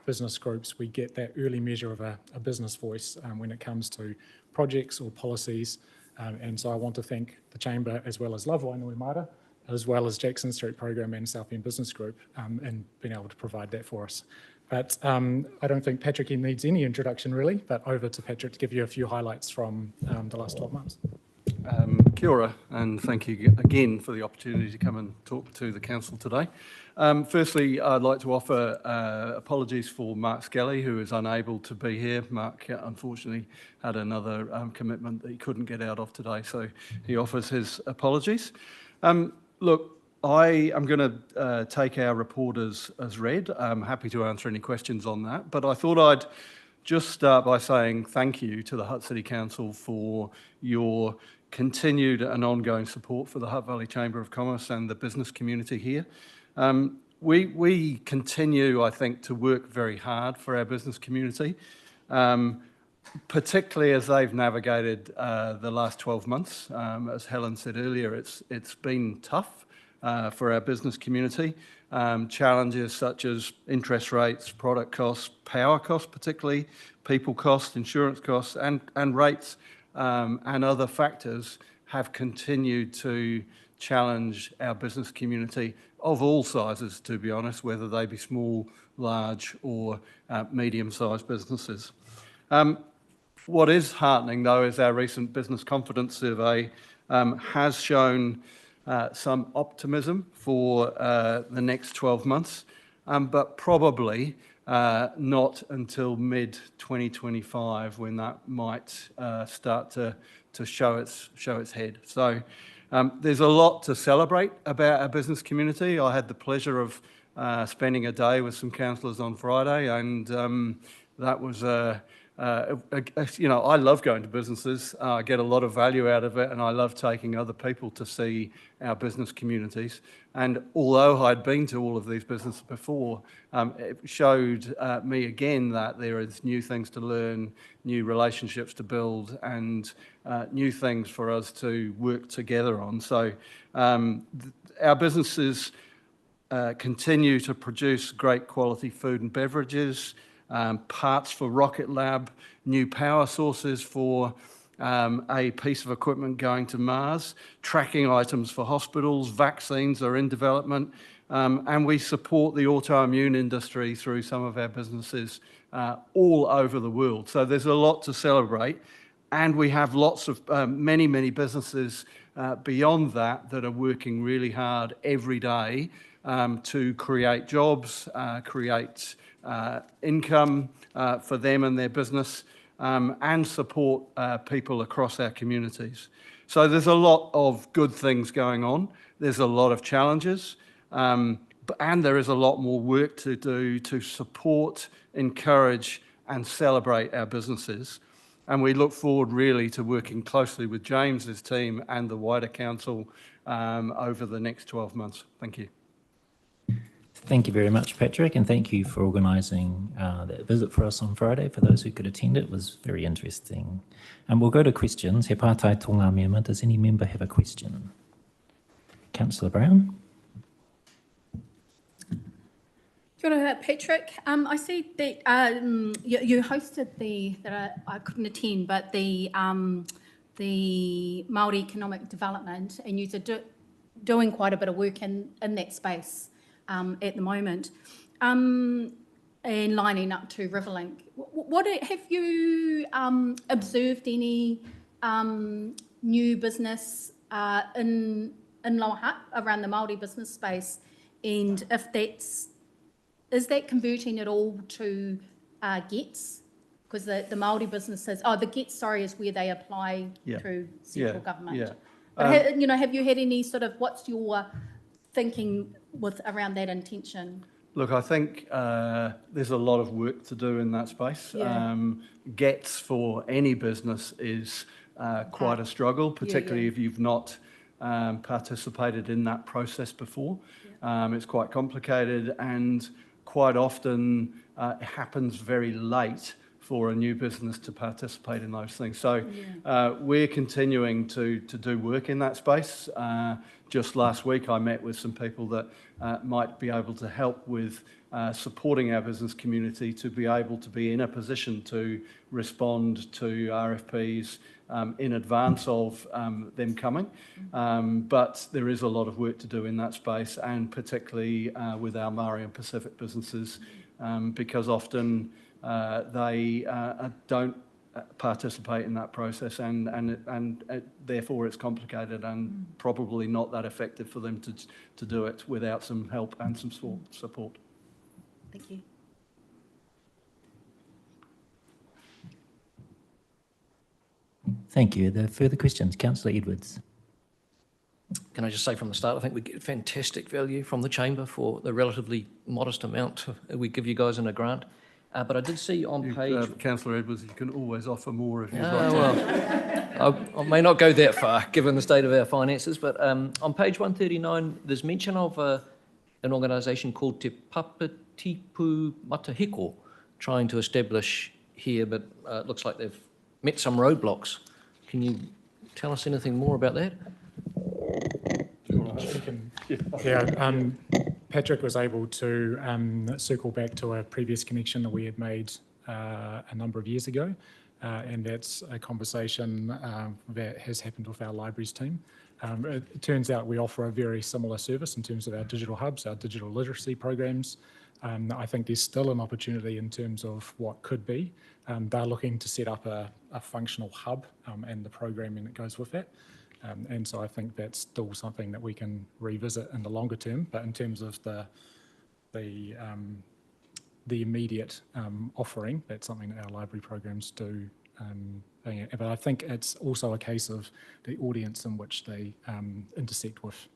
[SPEAKER 2] business groups, we get that early measure of a business voice when it comes to projects or policies. And so I want to thank the Chamber as well as Love Wainui Mata, as well as Jackson Street Program and South End Business Group, and being able to provide that for us. But I don't think Patrick needs any introduction really, but over to Patrick to give you a few highlights from the last 12 months.
[SPEAKER 12] Kia ora, and thank you again for the opportunity to come and talk to the Council today. Firstly, I'd like to offer apologies for Mark Skelly, who is unable to be here. Mark, unfortunately, had another commitment that he couldn't get out of today, so he offers his apologies. Look, I am going to take our report as read. I'm happy to answer any questions on that, but I thought I'd just start by saying thank you to the Hutt City Council for your continued and ongoing support for the Hutt Valley Chamber of Commerce and the business community here. We continue, I think, to work very hard for our business community, particularly as they've navigated the last 12 months. As Helen said earlier, it's been tough for our business community, challenges such as interest rates, product costs, power costs particularly, people costs, insurance costs, and rates and other factors have continued to challenge our business community of all sizes, to be honest, whether they be small, large or medium-sized businesses. What is heartening, though, is our recent business confidence survey has shown some optimism for the next 12 months, but probably not until mid-2025 when that might start to show its head. So there's a lot to celebrate about our business community. I had the pleasure of spending a day with some councillors on Friday, and that was I love going to businesses. I get a lot of value out of it, and I love taking other people to see our business communities. And although I'd been to all of these businesses before, it showed me again that there is new things to learn, new relationships to build, and new things for us to work together on. So our businesses continue to produce great quality food and beverages, parts for Rocket Lab, new power sources for a piece of equipment going to Mars, tracking items for hospitals, vaccines are in development, and we support the autoimmune industry through some of our businesses all over the world. So there's a lot to celebrate, and we have lots of many businesses beyond that are working really hard every day to create jobs, create income for them and their business, and support people across our communities. So there's a lot of good things going on. There's a lot of challenges, and there is a lot more work to do to support, encourage, and celebrate our businesses. And we look forward really to working closely with James's team and the wider council over the next 12 months. Thank you.
[SPEAKER 1] Thank you very much, Patrick, and thank you for organising that visit for us on Friday. For those who could attend, it was very interesting. And we'll go to questions. He pātai tō ngā mea. Does any member have a question? Councillor Brown.
[SPEAKER 4] Kia ora, Patrick. I see that you hosted I couldn't attend, but the Māori Economic Development, and you're doing quite a bit of work in that space at the moment, and lining up to Riverlink. What have you observed any new business in Lower Hutt around the Māori business space, and if is that converting at all to GETS? Because the Māori businesses, the GETS, is where they apply through central government.
[SPEAKER 12] Yeah.
[SPEAKER 4] But have you had any sort of, what's your thinking around that intention?
[SPEAKER 12] Look, I think there's a lot of work to do in that space.
[SPEAKER 4] Yeah.
[SPEAKER 12] GETS for any business is quite a struggle, particularly if you've not participated in that process before. It's quite complicated, and quite often it happens very late for a new business to participate in those things. So we're continuing to do work in that space. Just last week I met with some people that might be able to help with supporting our business community to be able to be in a position to respond to RFPs in advance of them coming. But there is a lot of work to do in that space, and particularly with our Māori and Pacific businesses, because often they don't participate in that process, and therefore it's complicated and probably not that effective for them to do it without some help and some support.
[SPEAKER 4] Thank you.
[SPEAKER 1] Thank you. Are there further questions? Councillor Edwards.
[SPEAKER 6] Can I just say from the start, I think we get fantastic value from the Chamber for the relatively modest amount we give you guys in a grant. But I did see on page...
[SPEAKER 12] Councillor Edwards, you can always offer more if you'd like to.
[SPEAKER 6] Well, I may not go that far, given the state of our finances, but on page 139, there's mention of an organisation called Te Papatipu Matahiko trying to establish here, but it looks like they've met some roadblocks. Can you tell us anything more about that?
[SPEAKER 2] Patrick was able to circle back to a previous connection that we had made a number of years ago, and that's a conversation that has happened with our libraries team. It turns out we offer a very similar service in terms of our digital hubs, our digital literacy programs. I think there's still an opportunity in terms of what could be. They're looking to set up a functional hub and the programming that goes with that. And so I think that's still something that we can revisit in the longer term, but in terms of the immediate offering, that's something that our library programs do. But I think it's also a case of the audience in which they intersect with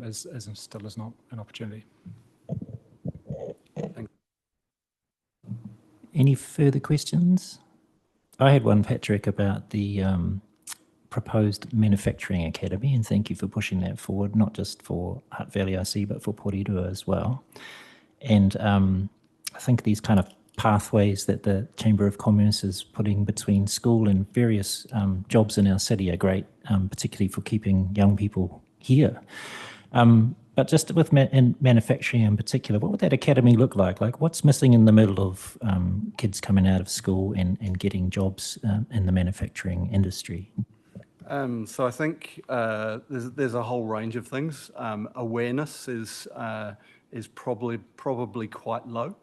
[SPEAKER 2] is still is not an opportunity.
[SPEAKER 1] Any further questions? I had one, Patrick, about the proposed manufacturing academy, and thank you for pushing that forward, not just for Hutt Valley IC, but for Porirua as well. And I think these kind of pathways that the Chamber of Commerce is putting between school and various jobs in our city are great, particularly for keeping young people here. But just with manufacturing in particular, what would that academy look like? Like, what's missing in the middle of kids coming out of school and getting jobs in the manufacturing industry?
[SPEAKER 12] So I think there's a whole range of things. Awareness is probably quite low.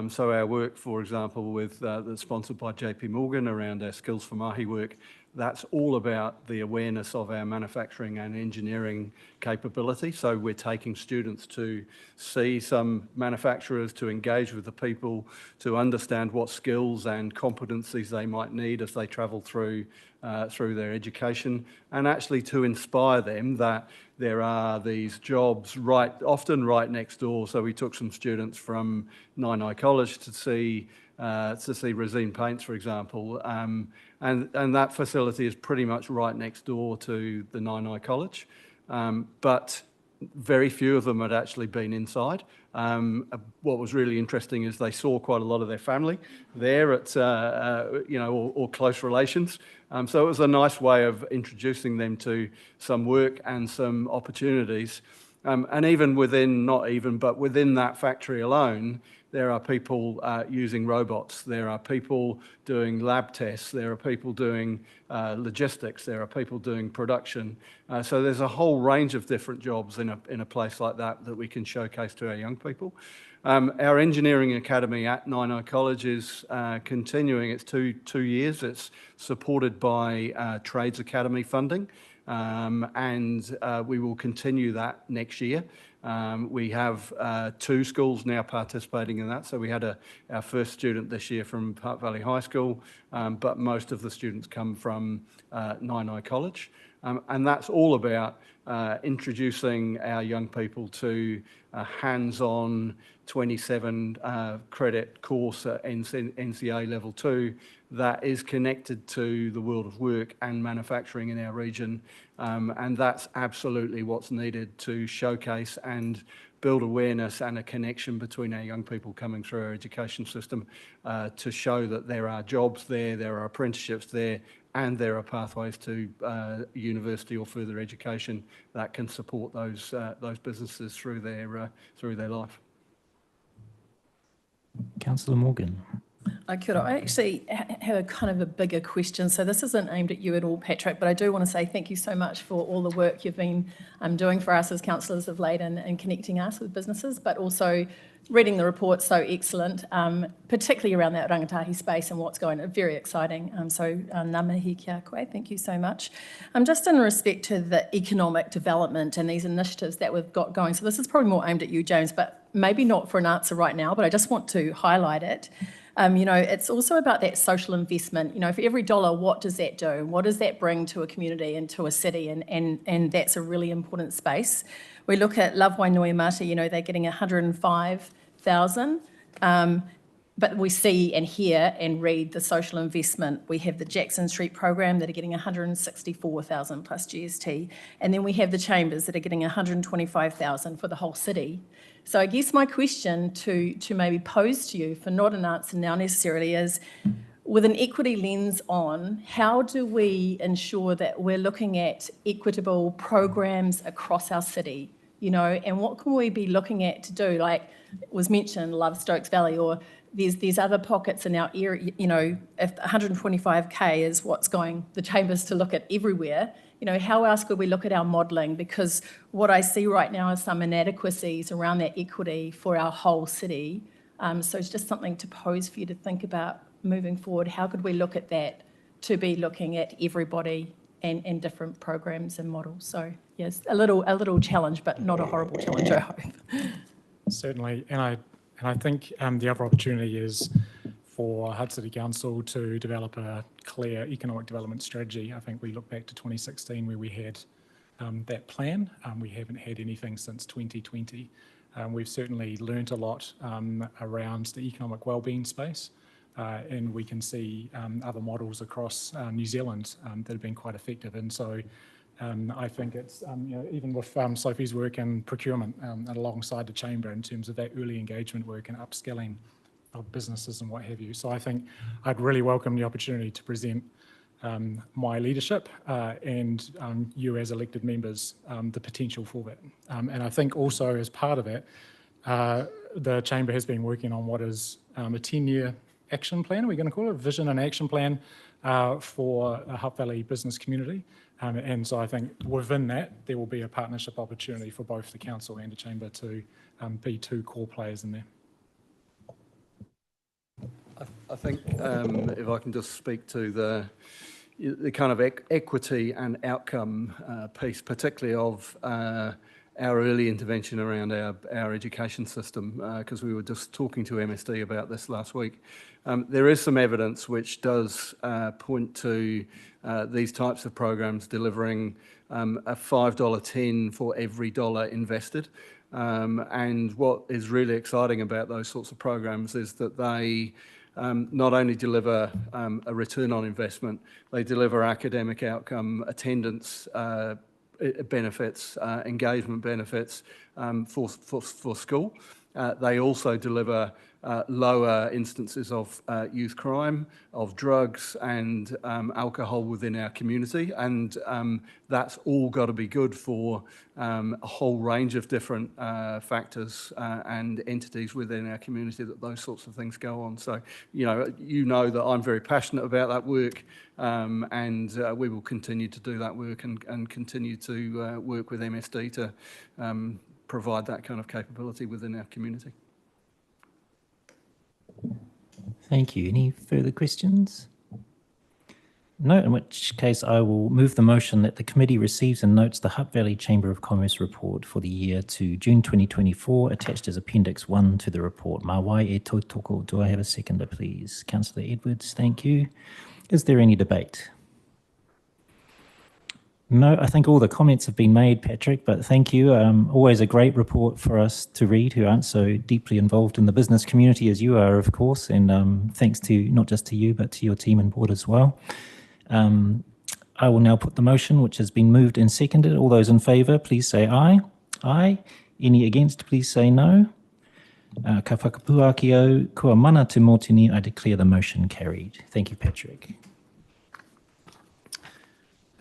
[SPEAKER 12] So our work, for example, that's sponsored by JP Morgan around our Skills for Mahi work, that's all about the awareness of our manufacturing and engineering capability. So we're taking students to see some manufacturers, to engage with the people, to understand what skills and competencies they might need as they travel through their education, and actually to inspire them that there are these jobs often right next door. So we took some students from Nainai College to see Resine Paints, for example, and that facility is pretty much right next door to the Nainai College, but very few of them had actually been inside. What was really interesting is they saw quite a lot of their family there at, or close relations. So it was a nice way of introducing them to some work and some opportunities. And even within that factory alone, there are people using robots. There are people doing lab tests. There are people doing logistics. There are people doing production. So there's a whole range of different jobs in a place like that we can showcase to our young people. Our engineering academy at Nainai College is continuing. It's two years. It's supported by Trades Academy funding. And we will continue that next year. We have 2 schools now participating in that. So we had our first student this year from Hutt Valley High School, but most of the students come from Nainai College. And that's all about introducing our young people to a hands-on 27 credit course at NCA Level 2 that is connected to the world of work and manufacturing in our region. And that's absolutely what's needed to showcase and build awareness and a connection between our young people coming through our education system to show that there are jobs there are apprenticeships there, and there are pathways to university or further education that can support those businesses through their life.
[SPEAKER 1] Councillor Morgan.
[SPEAKER 5] Kia ora. I actually have a kind of a bigger question. So this isn't aimed at you at all, Patrick, but I do want to say thank you so much for all the work you've been doing for us as councillors of late and connecting us with businesses, but also reading the report, so excellent, particularly around that rangatahi space and what's going on. Very exciting. So ngā mihi kia koe. Thank you so much. Just in respect to the economic development and these initiatives that we've got going. So this is probably more aimed at you, James, but maybe not for an answer right now, but I just want to highlight it. It's also about that social investment. For every dollar, what does that do? What does that bring to a community and to a city? And that's a really important space. We look at Love Wainui-Mata, they're getting 105,000. But we see and hear and read the social investment. We have the Jackson Street program that are getting 164,000 plus GST. And then we have the chambers that are getting 125,000 for the whole city. So I guess my question to maybe pose to you, for not an answer now necessarily, is with an equity lens on, how do we ensure that we're looking at equitable programs across our city? and what can we be looking at to do? Like it was mentioned, Love Stokes Valley, or there's other pockets in our area, if 125K is what's going, the Chamber's to look at everywhere, how else could we look at our modelling? Because what I see right now is some inadequacies around that equity for our whole city. So it's just something to pose for you to think about moving forward. How could we look at that to be looking at everybody and different programs and models? So yes, a little challenge, but not a horrible challenge, I hope.
[SPEAKER 2] Certainly, and I think the other opportunity is for Hutt City Council to develop a clear economic development strategy. I think we look back to 2016 where we had that plan. We haven't had anything since 2020. We've certainly learnt a lot around the economic wellbeing space, and we can see other models across New Zealand that have been quite effective. And so I think it's, even with Sophie's work in procurement and alongside the Chamber in terms of that early engagement work and upskilling of businesses and what have you. So I think I'd really welcome the opportunity to present my leadership and you as elected members, the potential for that. And I think also as part of it, the Chamber has been working on what is a 10-year action plan, we're going to call it, a vision and action plan for a Hutt Valley business community. And so I think within that, there will be a partnership opportunity for both the Council and the Chamber to be two core players in there.
[SPEAKER 12] I think if I can just speak to the kind of equity and outcome piece, particularly of our early intervention around our education system, because we were just talking to MSD about this last week. There is some evidence which does point to these types of programs delivering a $5.10 for every dollar invested. And what is really exciting about those sorts of programs is that they not only deliver a return on investment, they deliver academic outcome, attendance benefits, engagement benefits for school. They also deliver lower instances of youth crime, of drugs and alcohol within our community. And that's all got to be good for a whole range of different factors and entities within our community that those sorts of things go on. So, you know that I'm very passionate about that work and we will continue to do that work and continue to work with MSD to provide that kind of capability within our community.
[SPEAKER 1] Thank you. Any further questions? No, in which case I will move the motion that the committee receives and notes the Hutt Valley Chamber of Commerce report for the year to June 2024, attached as Appendix 1 to the report. Mā wai e tautoko. Do I have a seconder, please? Councillor Edwards, thank you. Is there any debate? No, I think all the comments have been made, Patrick, but thank you. Always a great report for us to read who aren't so deeply involved in the business community as you are, of course, and thanks to not just to you, but to your team and board as well. I will now put the motion, which has been moved and seconded. All those in favour, please say aye. Aye. Any against, please say no. Ka whakapuaki au, kua mana te motini, I declare the motion carried. Thank you, Patrick.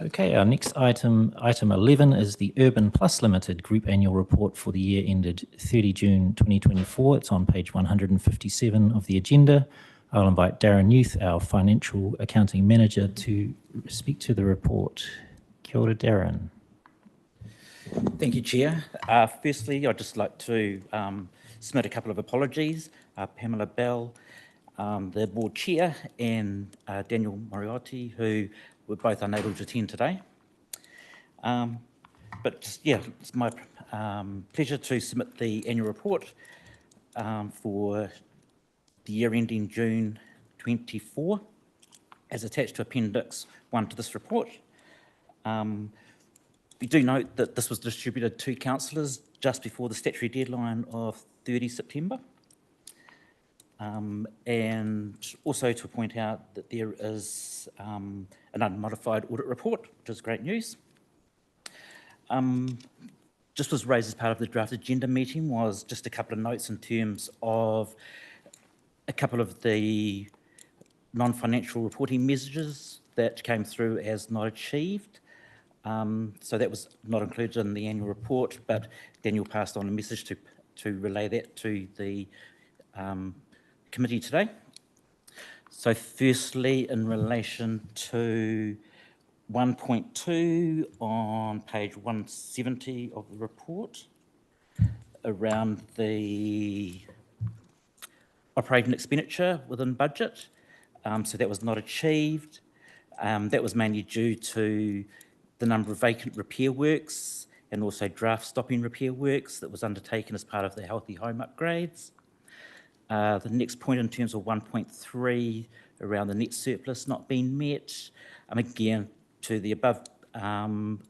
[SPEAKER 1] Okay, our next item 11, is the Urban Plus Limited Group Annual Report for the year ended 30 June 2024. It's on page 157 of the agenda. I'll invite Darren Youth, our Financial Accounting Manager, to speak to the report. Kia ora, Darren.
[SPEAKER 13] Thank you, Chair. Firstly, I'd just like to submit a couple of apologies. Pamela Bell, the board chair, and Daniel Moriarty, who were both unable to attend today. But yeah, it's my pleasure to submit the annual report for the year ending June 24, as attached to Appendix 1 to this report. We do note that this was distributed to councillors just before the statutory deadline of 30 September. And also to point out that there is an unmodified audit report, which is great news. Just was raised as part of the draft agenda meeting was just a couple of notes in terms of a couple of the non-financial reporting messages that came through as not achieved. So that was not included in the annual report, but Daniel passed on a message to relay that to the committee today. So firstly, in relation to 1.2 on page 170 of the report, around the operating expenditure within budget. So that was not achieved. That was mainly due to the number of vacant repair works and also draft stopping repair works that was undertaken as part of the healthy home upgrades. The next point in terms of 1.3 around the net surplus not being met, again to the above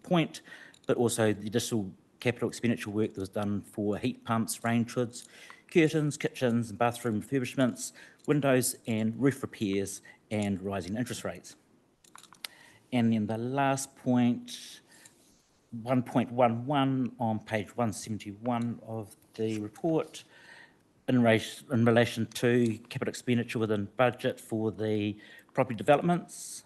[SPEAKER 13] point, but also the additional capital expenditure work that was done for heat pumps, range hoods, curtains, kitchens and bathroom refurbishments, windows and roof repairs, and rising interest rates. And then the last point, 1.11 on page 171 of the report, in relation to capital expenditure within budget for the property developments.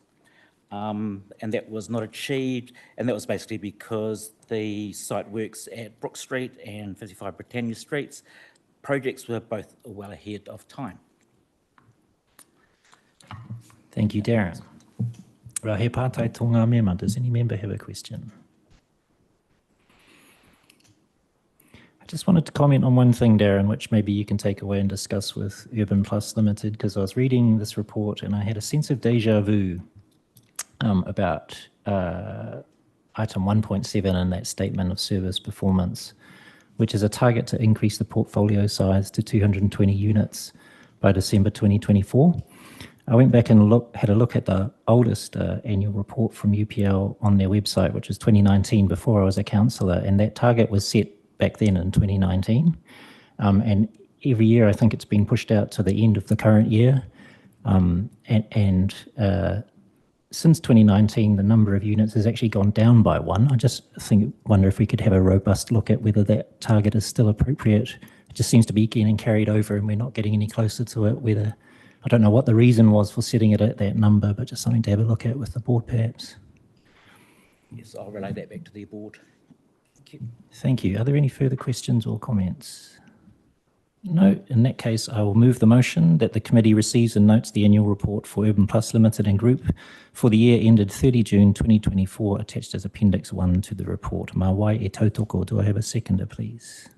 [SPEAKER 13] And that was not achieved, and that was basically because the site works at Brook Street and 55 Britannia Streets projects were both well ahead of time.
[SPEAKER 1] Thank you, Darren. Ra he pātai tō ngā mema. Does any member have a question? I just wanted to comment on one thing, Darren, which maybe you can take away and discuss with Urban Plus Limited, because I was reading this report and I had a sense of deja vu about item 1.7 in that statement of service performance, which is a target to increase the portfolio size to 220 units by December 2024. I went back and had a look at the oldest annual report from UPL on their website, which is 2019, before I was a councillor, and that target was set back then in 2019. And every year I think it's been pushed out to the end of the current year. Since 2019, the number of units has actually gone down by 1. I just wonder if we could have a robust look at whether that target is still appropriate. It just seems to be getting carried over and we're not getting any closer to it. Whether, I don't know what the reason was for setting it at that number, but just something to have a look at with the board perhaps.
[SPEAKER 13] Yes, I'll relay that back to the board. Thank you.
[SPEAKER 1] Thank you. Are there any further questions or comments? No, in that case, I will move the motion that the committee receives and notes the annual report for Urban Plus Limited and Group for the year ended 30 June 2024, attached as Appendix 1 to the report. Mā wai e tautoko. Do I have a seconder, please?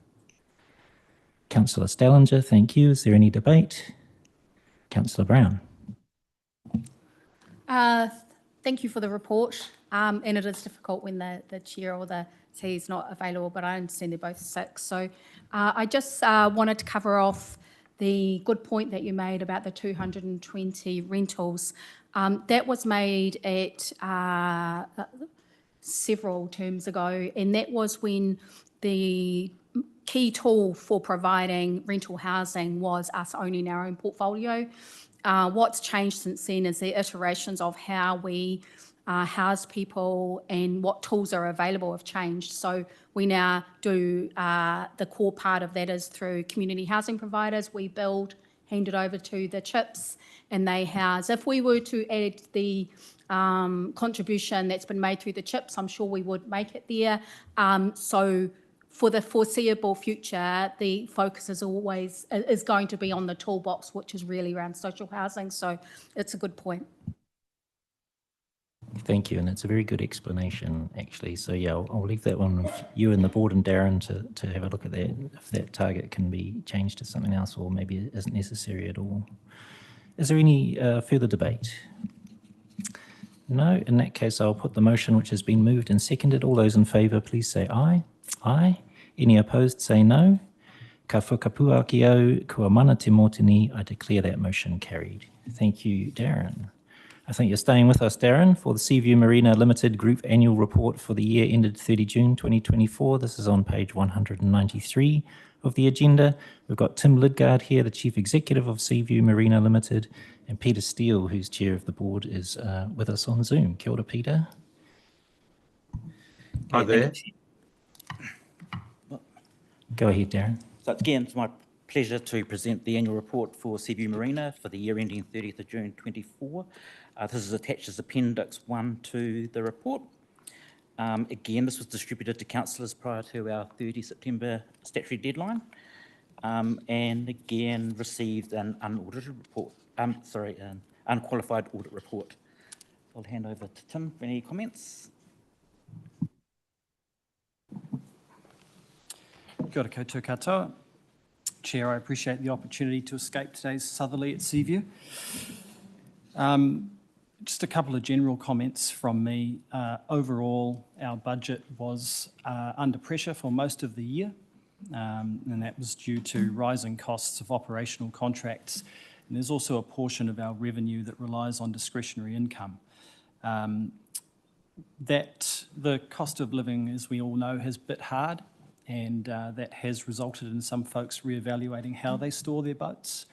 [SPEAKER 1] Councillor Stallinger, thank you. Is there any debate? Councillor Brown.
[SPEAKER 4] Thank you for the report. And it is difficult when the chair or the T is not available, but I understand they're both sick. So I just wanted to cover off the good point that you made about the 220 rentals. That was made at several terms ago, and that was when the key tool for providing rental housing was us owning our own portfolio. What's changed since then is the iterations of how we house people and what tools are available have changed. So we now do the core part of that is through community housing providers. We build, hand it over to the CHIPs, and they house. If we were to add the contribution that's been made through the CHIPs, I'm sure we would make it there. So for the foreseeable future, the focus is going to be on the toolbox, which is really around social housing. So it's a good point.
[SPEAKER 1] Thank you, and it's a very good explanation, actually. So yeah, I'll leave that one with you and the board and Darren to have a look at that, if that target can be changed to something else or maybe it isn't necessary at all. Is there any further debate? No, in that case, I'll put the motion which has been moved and seconded. All those in favour, please say aye. Aye. Any opposed, say no. Ka whakapua ki au, kua mana te mōtini. I declare that motion carried. Thank you, Darren. I think you're staying with us, Darren, for the Seaview Marina Limited Group Annual Report for the year ended 30 June 2024. This is on page 193 of the agenda. We've got Tim Lidgard here, the Chief Executive of Seaview Marina Limited, and Peter Steele, who's Chair of the Board, is with us on Zoom. Kia ora, Peter.
[SPEAKER 14] Hi there.
[SPEAKER 1] Go ahead, Darren.
[SPEAKER 13] So again, it's my pleasure to present the annual report for Seaview Marina for the year ending 30th of June 24. This is attached as Appendix 1 to the report. Again, this was distributed to councillors prior to our 30 September statutory deadline, and again received an unaudited report. An unqualified audit report. I'll hand over to Tim for any comments.
[SPEAKER 14] Kia ora koutou katoa. Chair, I appreciate the opportunity to escape today's southerly at Seaview. Just a couple of general comments from me. Overall, our budget was under pressure for most of the year, and that was due to rising costs of operational contracts. And there's also a portion of our revenue that relies on discretionary income. That the cost of living, as we all know, has bit hard, and that has resulted in some folks reevaluating how they store their boats,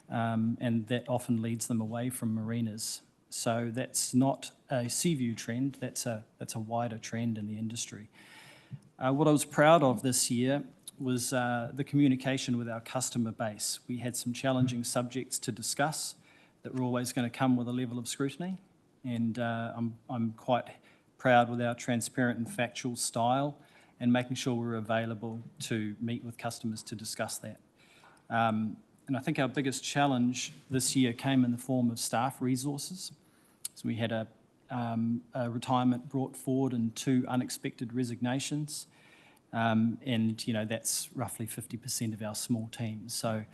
[SPEAKER 14] and that often leads them away from marinas. So that's not a Seaview trend, that's a wider trend in the industry. What I was proud of this year was the communication with our customer base. We had some challenging subjects to discuss that were always going to come with a level of scrutiny, and I'm quite proud with our transparent and factual style and making sure we're available to meet with customers to discuss that. And I think our biggest challenge this year came in the form of staff resources. So we had a retirement brought forward and 2 unexpected resignations. And, you know, that's roughly 50% of our small team. So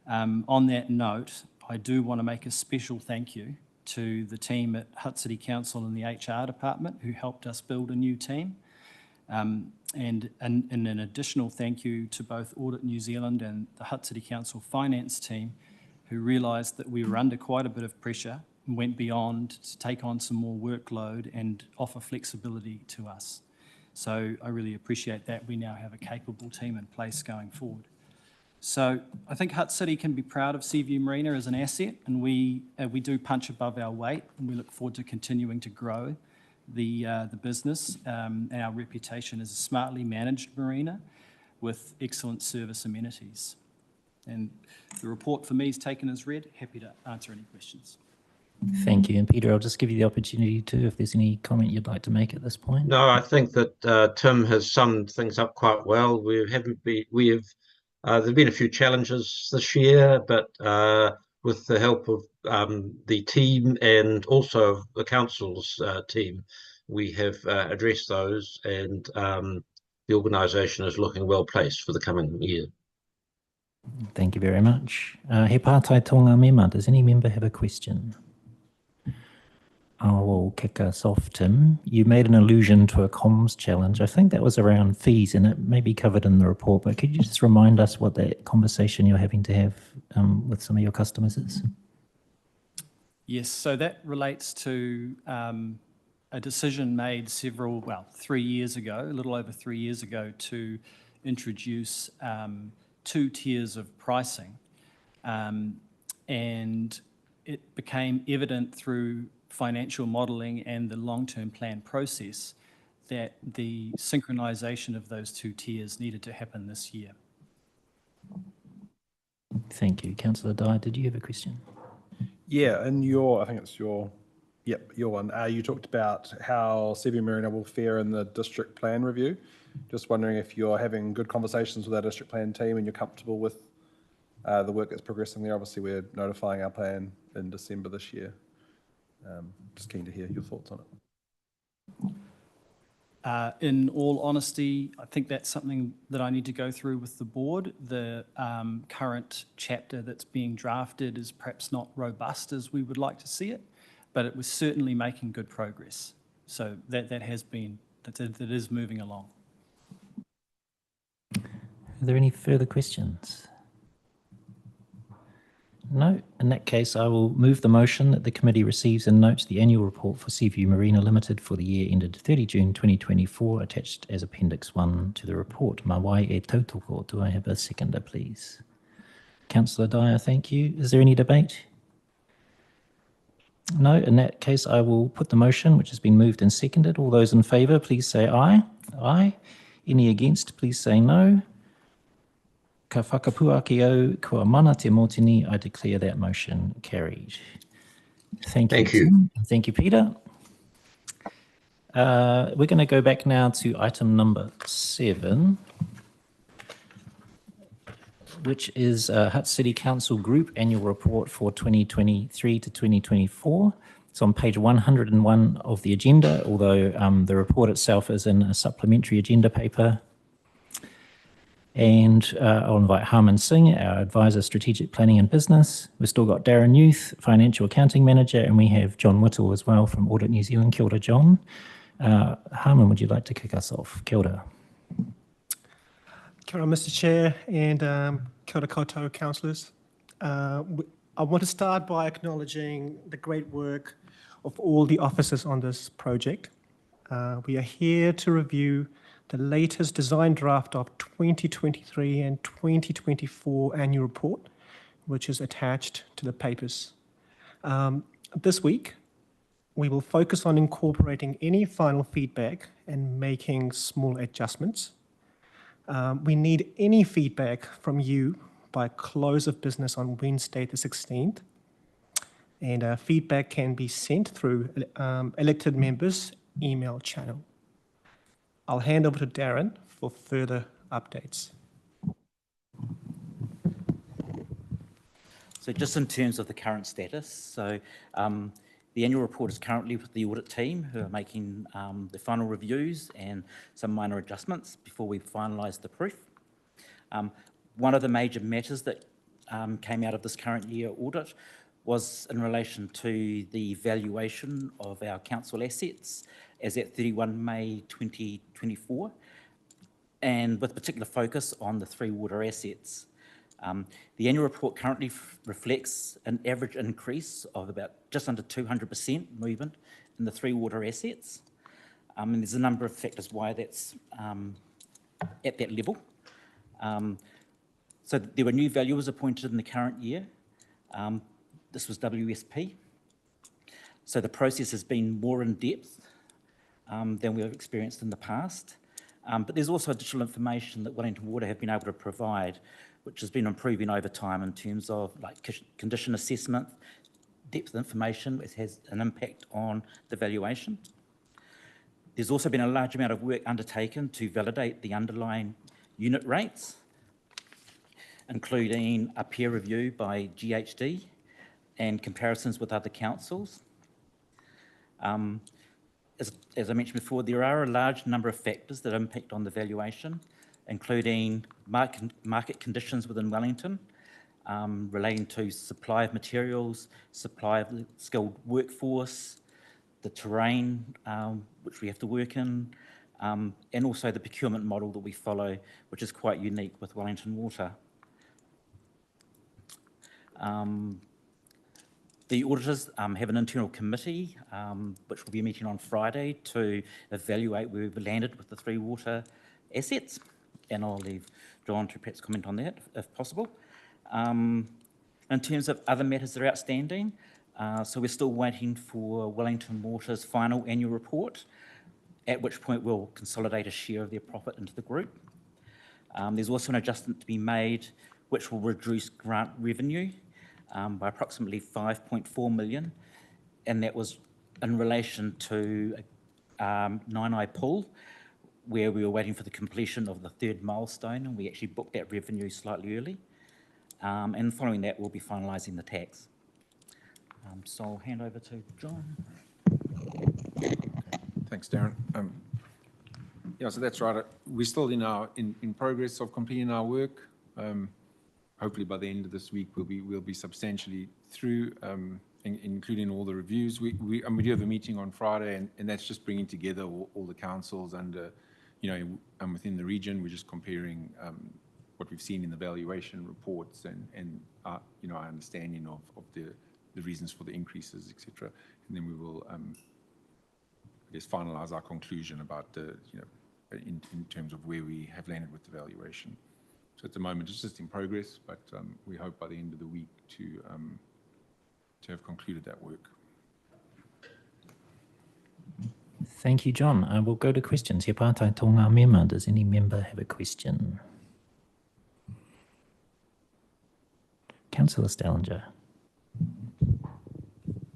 [SPEAKER 14] on that note, I do want to make a special thank you to the team at Hutt City Council and the HR department who helped us build a new team. And an additional thank you to both Audit New Zealand and the Hutt City Council finance team, who realised that we were under quite a bit of pressure and went beyond to take on some more workload and offer flexibility to us. So I really appreciate that we now have a capable team in place going forward. So I think Hutt City can be proud of Seaview Marina as an asset, and we do punch above our weight, and we look forward to continuing to grow the business and our reputation as a smartly managed marina with excellent service amenities. And the report for me is taken as read. Happy to answer any questions.
[SPEAKER 1] Thank you. And Peter, I'll just give you the opportunity to, if there's any comment you'd like to make at this point.
[SPEAKER 15] No, I think that Tim has summed things up quite well. There've been a few challenges this year, but with the help of the team and also the council's team, we have addressed those, and the organisation is looking well placed for the coming year.
[SPEAKER 1] Thank you very much. He pātai tō ngā mema. Does any member have a question? I will kick us off, Tim. You made an allusion to a comms challenge. I think that was around fees, and it may be covered in the report, but could you just remind us what that conversation you're having to have with some of your customers is?
[SPEAKER 14] Yes, so that relates to a decision made 3 years ago, a little over 3 years ago, to introduce 2 tiers of pricing. And it became evident through financial modelling and the long-term plan process that the synchronisation of those 2 tiers needed to happen this year.
[SPEAKER 1] Thank you. Councillor Dye, did you have a question?
[SPEAKER 10] Yeah, and I think it's your one. You talked about how Seaview Marina will fare in the district plan review. Just wondering if you're having good conversations with our district plan team and you're comfortable with the work that's progressing there. Obviously, we're notifying our plan in December this year. Just keen to hear your thoughts on it.
[SPEAKER 14] In all honesty, I think that's something that I need to go through with the board. The current chapter that's being drafted is perhaps not robust as we would like to see it, but it was certainly making good progress. So that is moving along.
[SPEAKER 1] Are there any further questions? No. In that case, I will move the motion that the committee receives and notes the annual report for Seaview Marina Limited for the year ended 30 June 2024, attached as Appendix 1 to the report. Mā wai e tautoko. Do I have a seconder, please? Councillor Dyer, thank you. Is there any debate? No. In that case, I will put the motion, which has been moved and seconded. All those in favour, please say aye. Aye. Any against, please say no. Ka whakapuaki au kua mana te motini, I declare that motion carried. Thank you.
[SPEAKER 15] Thank you.
[SPEAKER 1] Thank you, Peter. We're going to go back now to item number 7, which is Hutt City Council Group Annual Report for 2023 to 2024. It's on page 101 of the agenda, although the report itself is in a supplementary agenda paper. And I'll invite Harman Singh, our Advisor, Strategic Planning and Business. We've still got Darren Youth, Financial Accounting Manager, and we have John Whittle as well from Audit New Zealand. Kia ora, John. Harman, would you like to kick us off? Kia ora.
[SPEAKER 16] Kia ora, Mr. Chair, and kia ora koutou councillors. I want to start by acknowledging the great work of all the officers on this project. We are here to review the latest design draft of 2023 and 2024 annual report, which is attached to the papers. This week, we will focus on incorporating any final feedback and making small adjustments. We need any feedback from you by close of business on Wednesday the 16th. And feedback can be sent through elected members' email channel. I'll hand over to Darren for further updates.
[SPEAKER 13] So just in terms of the current status, so the annual report is currently with the audit team who are making the final reviews and some minor adjustments before we finalise the proof. One of the major matters that came out of this current year audit was in relation to the valuation of our council assets as at 31 May 2024, and with particular focus on the 3 water assets. The annual report currently reflects an average increase of about just under 200% movement in the 3 water assets. And there's a number of factors why that's at that level. So there were new valuers appointed in the current year. This was WSP. So the process has been more in depth than we've experienced in the past. But there's also additional information that Wellington Water have been able to provide, which has been improving over time in terms of like condition assessment, depth of information, which has an impact on the valuation. There's also been a large amount of work undertaken to validate the underlying unit rates, including a peer review by GHD and comparisons with other councils. As I mentioned before, there are a large number of factors that impact on the valuation, including market conditions within Wellington, relating to supply of materials, supply of skilled workforce, the terrain which we have to work in, and also the procurement model that we follow, which is quite unique with Wellington Water. The auditors have an internal committee which will be meeting on Friday to evaluate where we've landed with the 3 water assets, and I'll leave John to perhaps comment on that if possible. In terms of other matters that are outstanding, so we're still waiting for Wellington Water's final annual report, at which point we'll consolidate a share of their profit into the group. There's also an adjustment to be made which will reduce grant revenue by approximately 5.4 million, and that was in relation to Nine-Eye Pool, where we were waiting for the completion of the 3rd milestone, and we actually booked that revenue slightly early. And following that, we'll be finalising the tax. So I'll hand over to John.
[SPEAKER 17] Thanks, Darren. Yeah, so that's right. We're still in progress of completing our work. Hopefully by the end of this week, we'll be substantially through, including all the reviews. We do have a meeting on Friday, and that's just bringing together all the councils under, and within the region. We're just comparing what we've seen in the valuation reports and our understanding of the reasons for the increases, etc. And then we will, I guess, finalise our conclusion about in terms of where we have landed with the valuation. So at the moment, it's just in progress, but we hope by the end of the week to have concluded that work.
[SPEAKER 1] Thank you, John. We'll go to questions. He pātai tō ngā mema. Does any member have a question? Councillor Stallinger.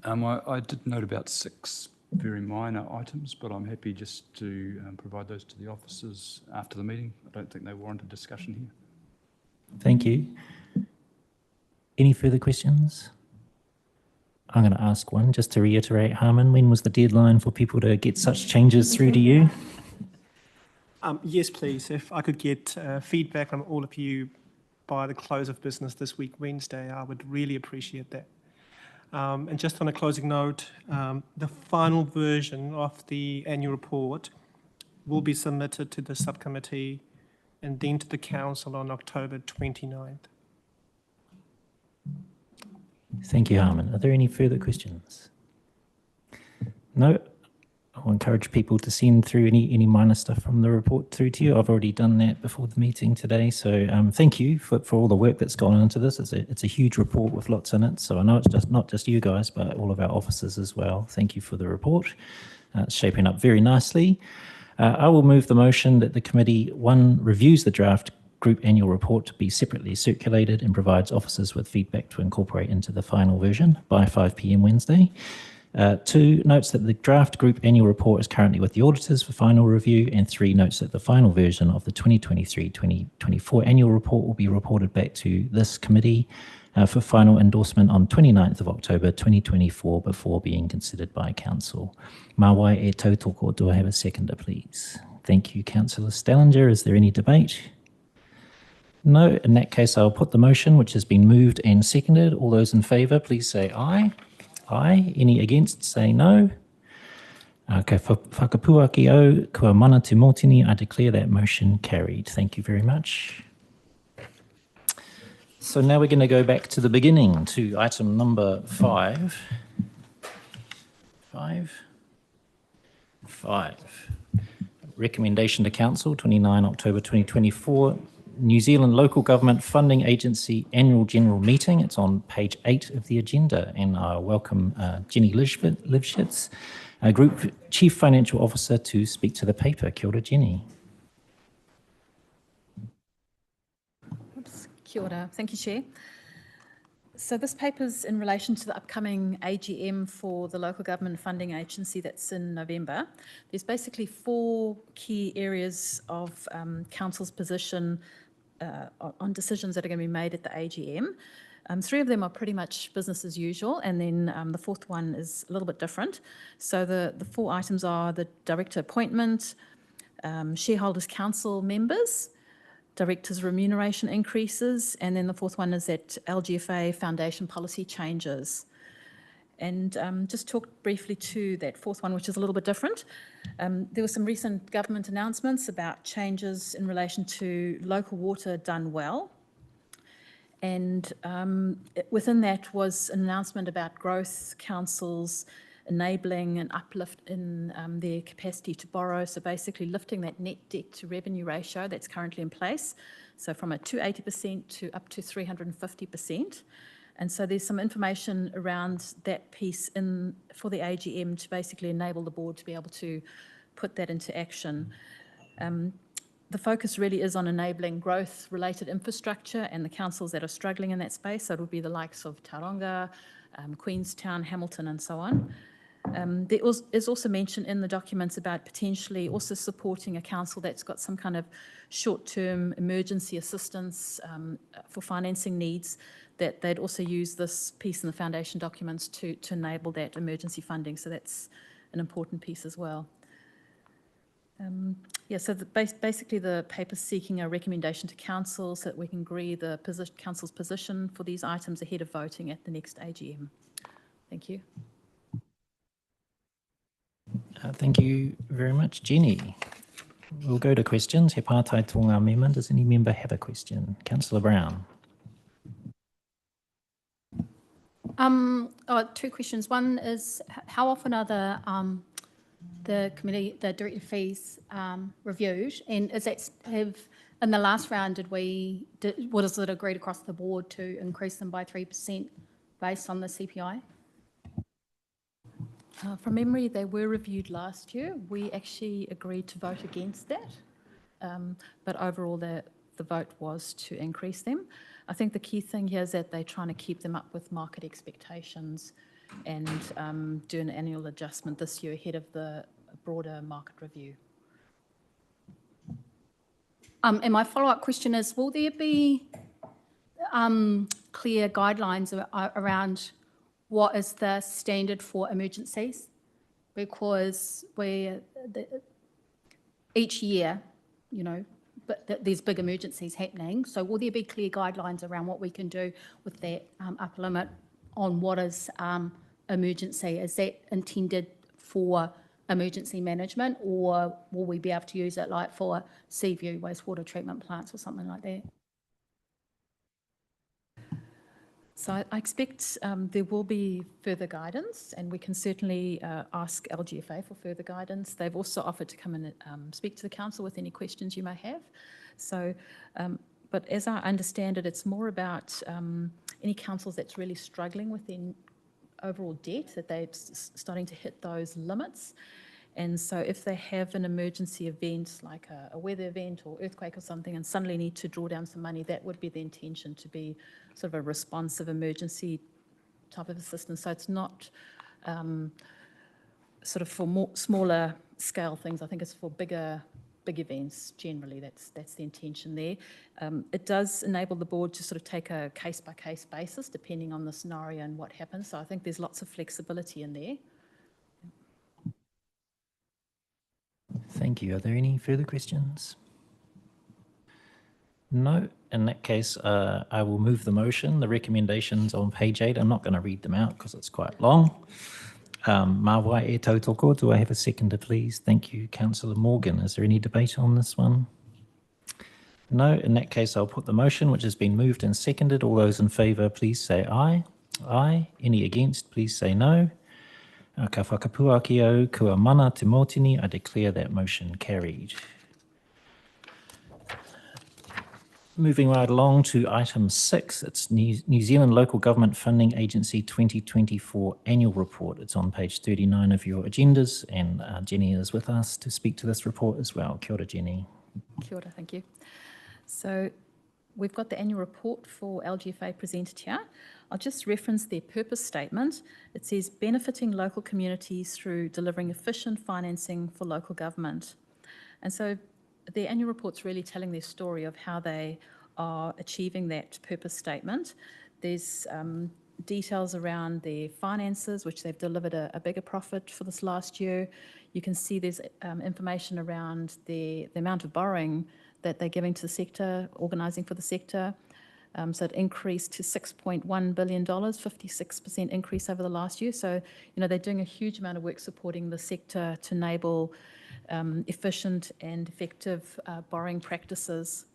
[SPEAKER 18] I did note about 6 very minor items, but I'm happy just to provide those to the officers after the meeting. I don't think they warrant a discussion here.
[SPEAKER 1] Thank you. Any further questions? I'm going to ask one just to reiterate, Harmon, when was the deadline for people to get such changes through to you?
[SPEAKER 16] Yes, please. If I could get feedback from all of you by the close of business this week, Wednesday, I would really appreciate that. And just on a closing note, the final version of the annual report will be submitted to the subcommittee and then to the council on October 29th.
[SPEAKER 1] Thank you, Harmon. Are there any further questions? No? I'll encourage people to send through any minor stuff from the report through to you. I've already done that before the meeting today. So thank you for all the work that's gone into this. It's a huge report with lots in it. So I know it's just not just you guys, but all of our officers as well. Thank you for the report. It's shaping up very nicely. I will move the motion that the committee, 1, reviews the draft group annual report to be separately circulated and provides officers with feedback to incorporate into the final version by 5 p.m. Wednesday. 2, notes that the draft group annual report is currently with the auditors for final review, and 3, notes that the final version of the 2023-2024 annual report will be reported back to this committee for final endorsement on 29th of October 2024 before being considered by council. Mawai e tautoko, do I have a seconder, please? Thank you, Councillor Stellinger. Is there any debate? No. In that case, I'll put the motion, which has been moved and seconded. All those in favour, please say aye. Aye. Any against, say no. Ka whakapuaki au, kua mana te mōtini, I declare that motion carried. Thank you very much. So now we're going to go back to the beginning, to item number 5. 5. Recommendation to Council, 29 October 2024. New Zealand Local Government Funding Agency Annual General Meeting. It's on page 8 of the agenda, and I welcome Jenny Livschitz, Group Chief Financial Officer, to speak to the paper. Kia ora, Jenny.
[SPEAKER 5] Oops. Kia ora. Thank you, Chair. So this paper's in relation to the upcoming AGM for the Local Government Funding Agency that's in November. There's basically 4 key areas of Council's position on decisions that are going to be made at the AGM. 3 of them are pretty much business as usual, and then the 4th one is a little bit different. So the 4 items are the director appointment, shareholders council members, directors' remuneration increases, and then the 4th one is that LGFA foundation policy changes. And just talk briefly to that 4th one, which is a little bit different. There were some recent government announcements about changes in relation to local water done well. And within that was an announcement about growth councils enabling an uplift in their capacity to borrow. So basically lifting that net debt to revenue ratio that's currently in place. So from a 280% to up to 350%. And so there's some information around that piece in for the AGM to basically enable the board to be able to put that into action. The focus really is on enabling growth-related infrastructure and the councils that are struggling in that space. So it would be the likes of Tauranga, Queenstown, Hamilton, and so on. There is also mention in the documents about potentially also supporting a council that's got some kind of short-term emergency assistance for financing needs, that they'd also use this piece in the foundation documents to enable that emergency funding. So that's an important piece as well. So basically the paper's seeking a recommendation to council so that we can agree the council's position for these items ahead of voting at the next AGM. Thank you.
[SPEAKER 1] Thank you very much, Jenny. We'll go to questions. He pātai tō ngā mema. Does any member have a question? Councillor Brown.
[SPEAKER 4] 2 questions. One is, how often are the director fees reviewed? And is that in the last round was it agreed across the board to increase them by 3% based on the CPI?
[SPEAKER 5] From memory, they were reviewed last year. We actually agreed to vote against that, but overall the vote was to increase them. I think the key thing here is that they're trying to keep them up with market expectations, and do an annual adjustment this year ahead of the broader market review.
[SPEAKER 4] And my follow-up question is, will there be clear guidelines around what is the standard for emergencies? Because each year, you know, but there's big emergencies happening. So will there be clear guidelines around what we can do with that upper limit on what is emergency? Is that intended for emergency management, or will we be able to use it like for Seaview wastewater treatment plants or something like that?
[SPEAKER 5] So I expect there will be further guidance, and we can certainly ask LGFA for further guidance. They've also offered to come and speak to the council with any questions you may have. So, but as I understand it, it's more about any councils that's really struggling with their overall debt, that they're starting to hit those limits. And so if they have an emergency event, like a weather event or earthquake or something, and suddenly need to draw down some money, that would be the intention, to be sort of a responsive emergency type of assistance. So it's not sort of for more smaller scale things. I think it's for big events generally. That's the intention there. It does enable the board to sort of take a case-by-case basis depending on the scenario and what happens. So I think there's lots of flexibility in there.
[SPEAKER 1] Thank you. Are there any further questions? No. In that case, I will move the motion. The recommendations on page 8, I'm not going to read them out because it's quite long. Mā wai e tautoko. Do I have a seconder, please? Thank you, Councillor Morgan. Is there any debate on this one? No. In that case, I'll put the motion, which has been moved and seconded. All those in favour, please say aye. Aye. Any against, please say no. Ka whakapuakio kua mana te motini. I declare that motion carried. Moving right along to item 6, it's New Zealand Local Government Funding Agency 2024 Annual Report. It's on page 39 of your agendas, and Jenny is with us to speak to this report as well. Kia ora, Jenny.
[SPEAKER 5] Kia ora, thank you. So we've got the annual report for LGFA presented here. I'll just reference their purpose statement. It says, benefiting local communities through delivering efficient financing for local government. And so the annual report's really telling their story of how they are achieving that purpose statement. There's details around their finances, which they've delivered a bigger profit for this last year. You can see there's information around the amount of borrowing that they're giving to the sector, organising for the sector. So it increased to $6.1 billion, 56% increase over the last year. So, you know, they're doing a huge amount of work supporting the sector to enable efficient and effective borrowing practices.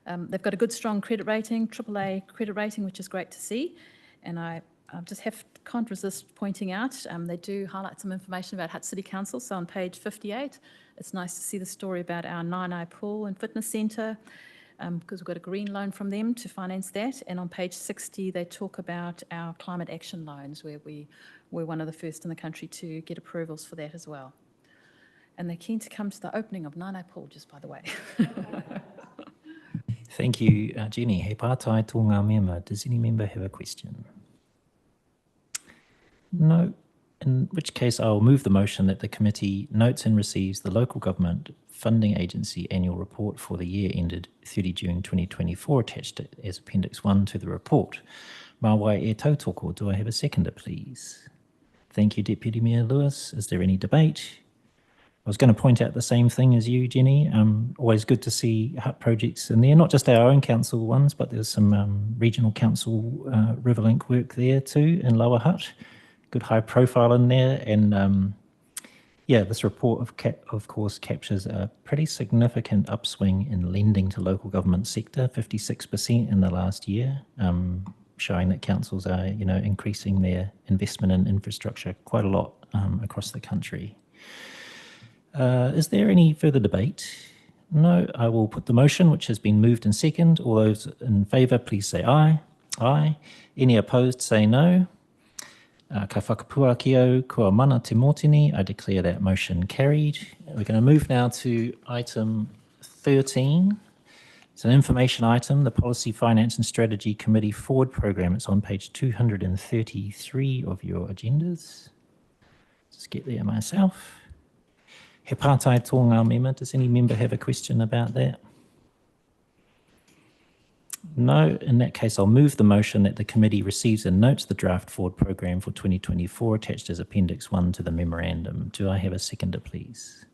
[SPEAKER 5] They've got a good, strong credit rating, AAA credit rating, which is great to see. And I just can't resist pointing out, they do highlight some information about Hutt City Council. So on page 58, it's nice to see the story about our Nainai Pool and Fitness Centre, because we've got a green loan from them to finance that. And on page 60, they talk about our climate action loans, where we're one of the first in the country to get approvals for that as well. And they're keen to come to the opening of Nainai Pool, just by the way.
[SPEAKER 1] Thank you, Jenny. He pātai tō ngā mema. Does any member have a question? No. In which case, I'll move the motion that the committee notes and receives the Local Government Funding Agency Annual Report for the year ended 30 June 2024, attached as Appendix 1 to the report. Mā wai e tautoko. Do I have a seconder, please? Thank you, Deputy Mayor Lewis. Is there any debate? I was going to point out the same thing as you, Jenny. Always good to see Hutt projects in there, not just our own council ones, but there's some regional council Riverlink work there too in Lower Hutt. Good high profile in there. And yeah, this report of course captures a pretty significant upswing in lending to local government sector, 56% in the last year, showing that councils are, you know, increasing their investment in infrastructure quite a lot across the country. Is there any further debate? No. I will put the motion, which has been moved and seconded. All those in favour, please say aye. Aye. Any opposed, say no. Ka whakapuakio kua mana te motini. I declare that motion carried. We're going to move now to item 13. It's an information item, the Policy, Finance and Strategy Committee Forward Programme. It's on page 233 of your agendas. Just get there myself. He pātai tō ngā mema. Does any member have a question about that? No. In that case, I'll move the motion that the committee receives and notes the draft forward programme for 2024 attached as Appendix 1 to the memorandum. Do I have a seconder, please?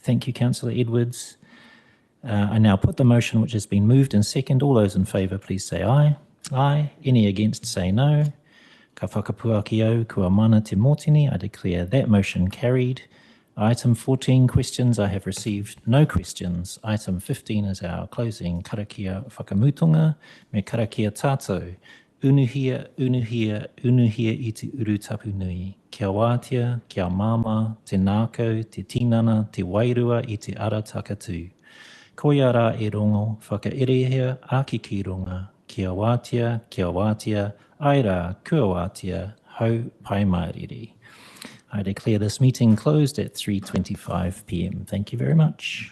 [SPEAKER 1] Thank you, Councillor Edwards. I now put the motion which has been moved and second. All those in favour, please say aye. Aye. Any against, say no. Ka whakapua ki au, kua mana te mōtini. I declare that motion carried. Item 14, questions. I have received no questions. Item 15 is our closing karakia whakamutunga. Me karakia tātou. Unuhia, unuhia, unuhia i te uru tapu nui. Kia wātia, kia māma, te nākau, te tinana, te wairua i te ara takatū. Koia rā e rongo, whakaerehia, āki ki runga. Kia wātia, ai rā, kua wātia, hau pai mairiri. I declare this meeting closed at 3:25 p.m. Thank you very much.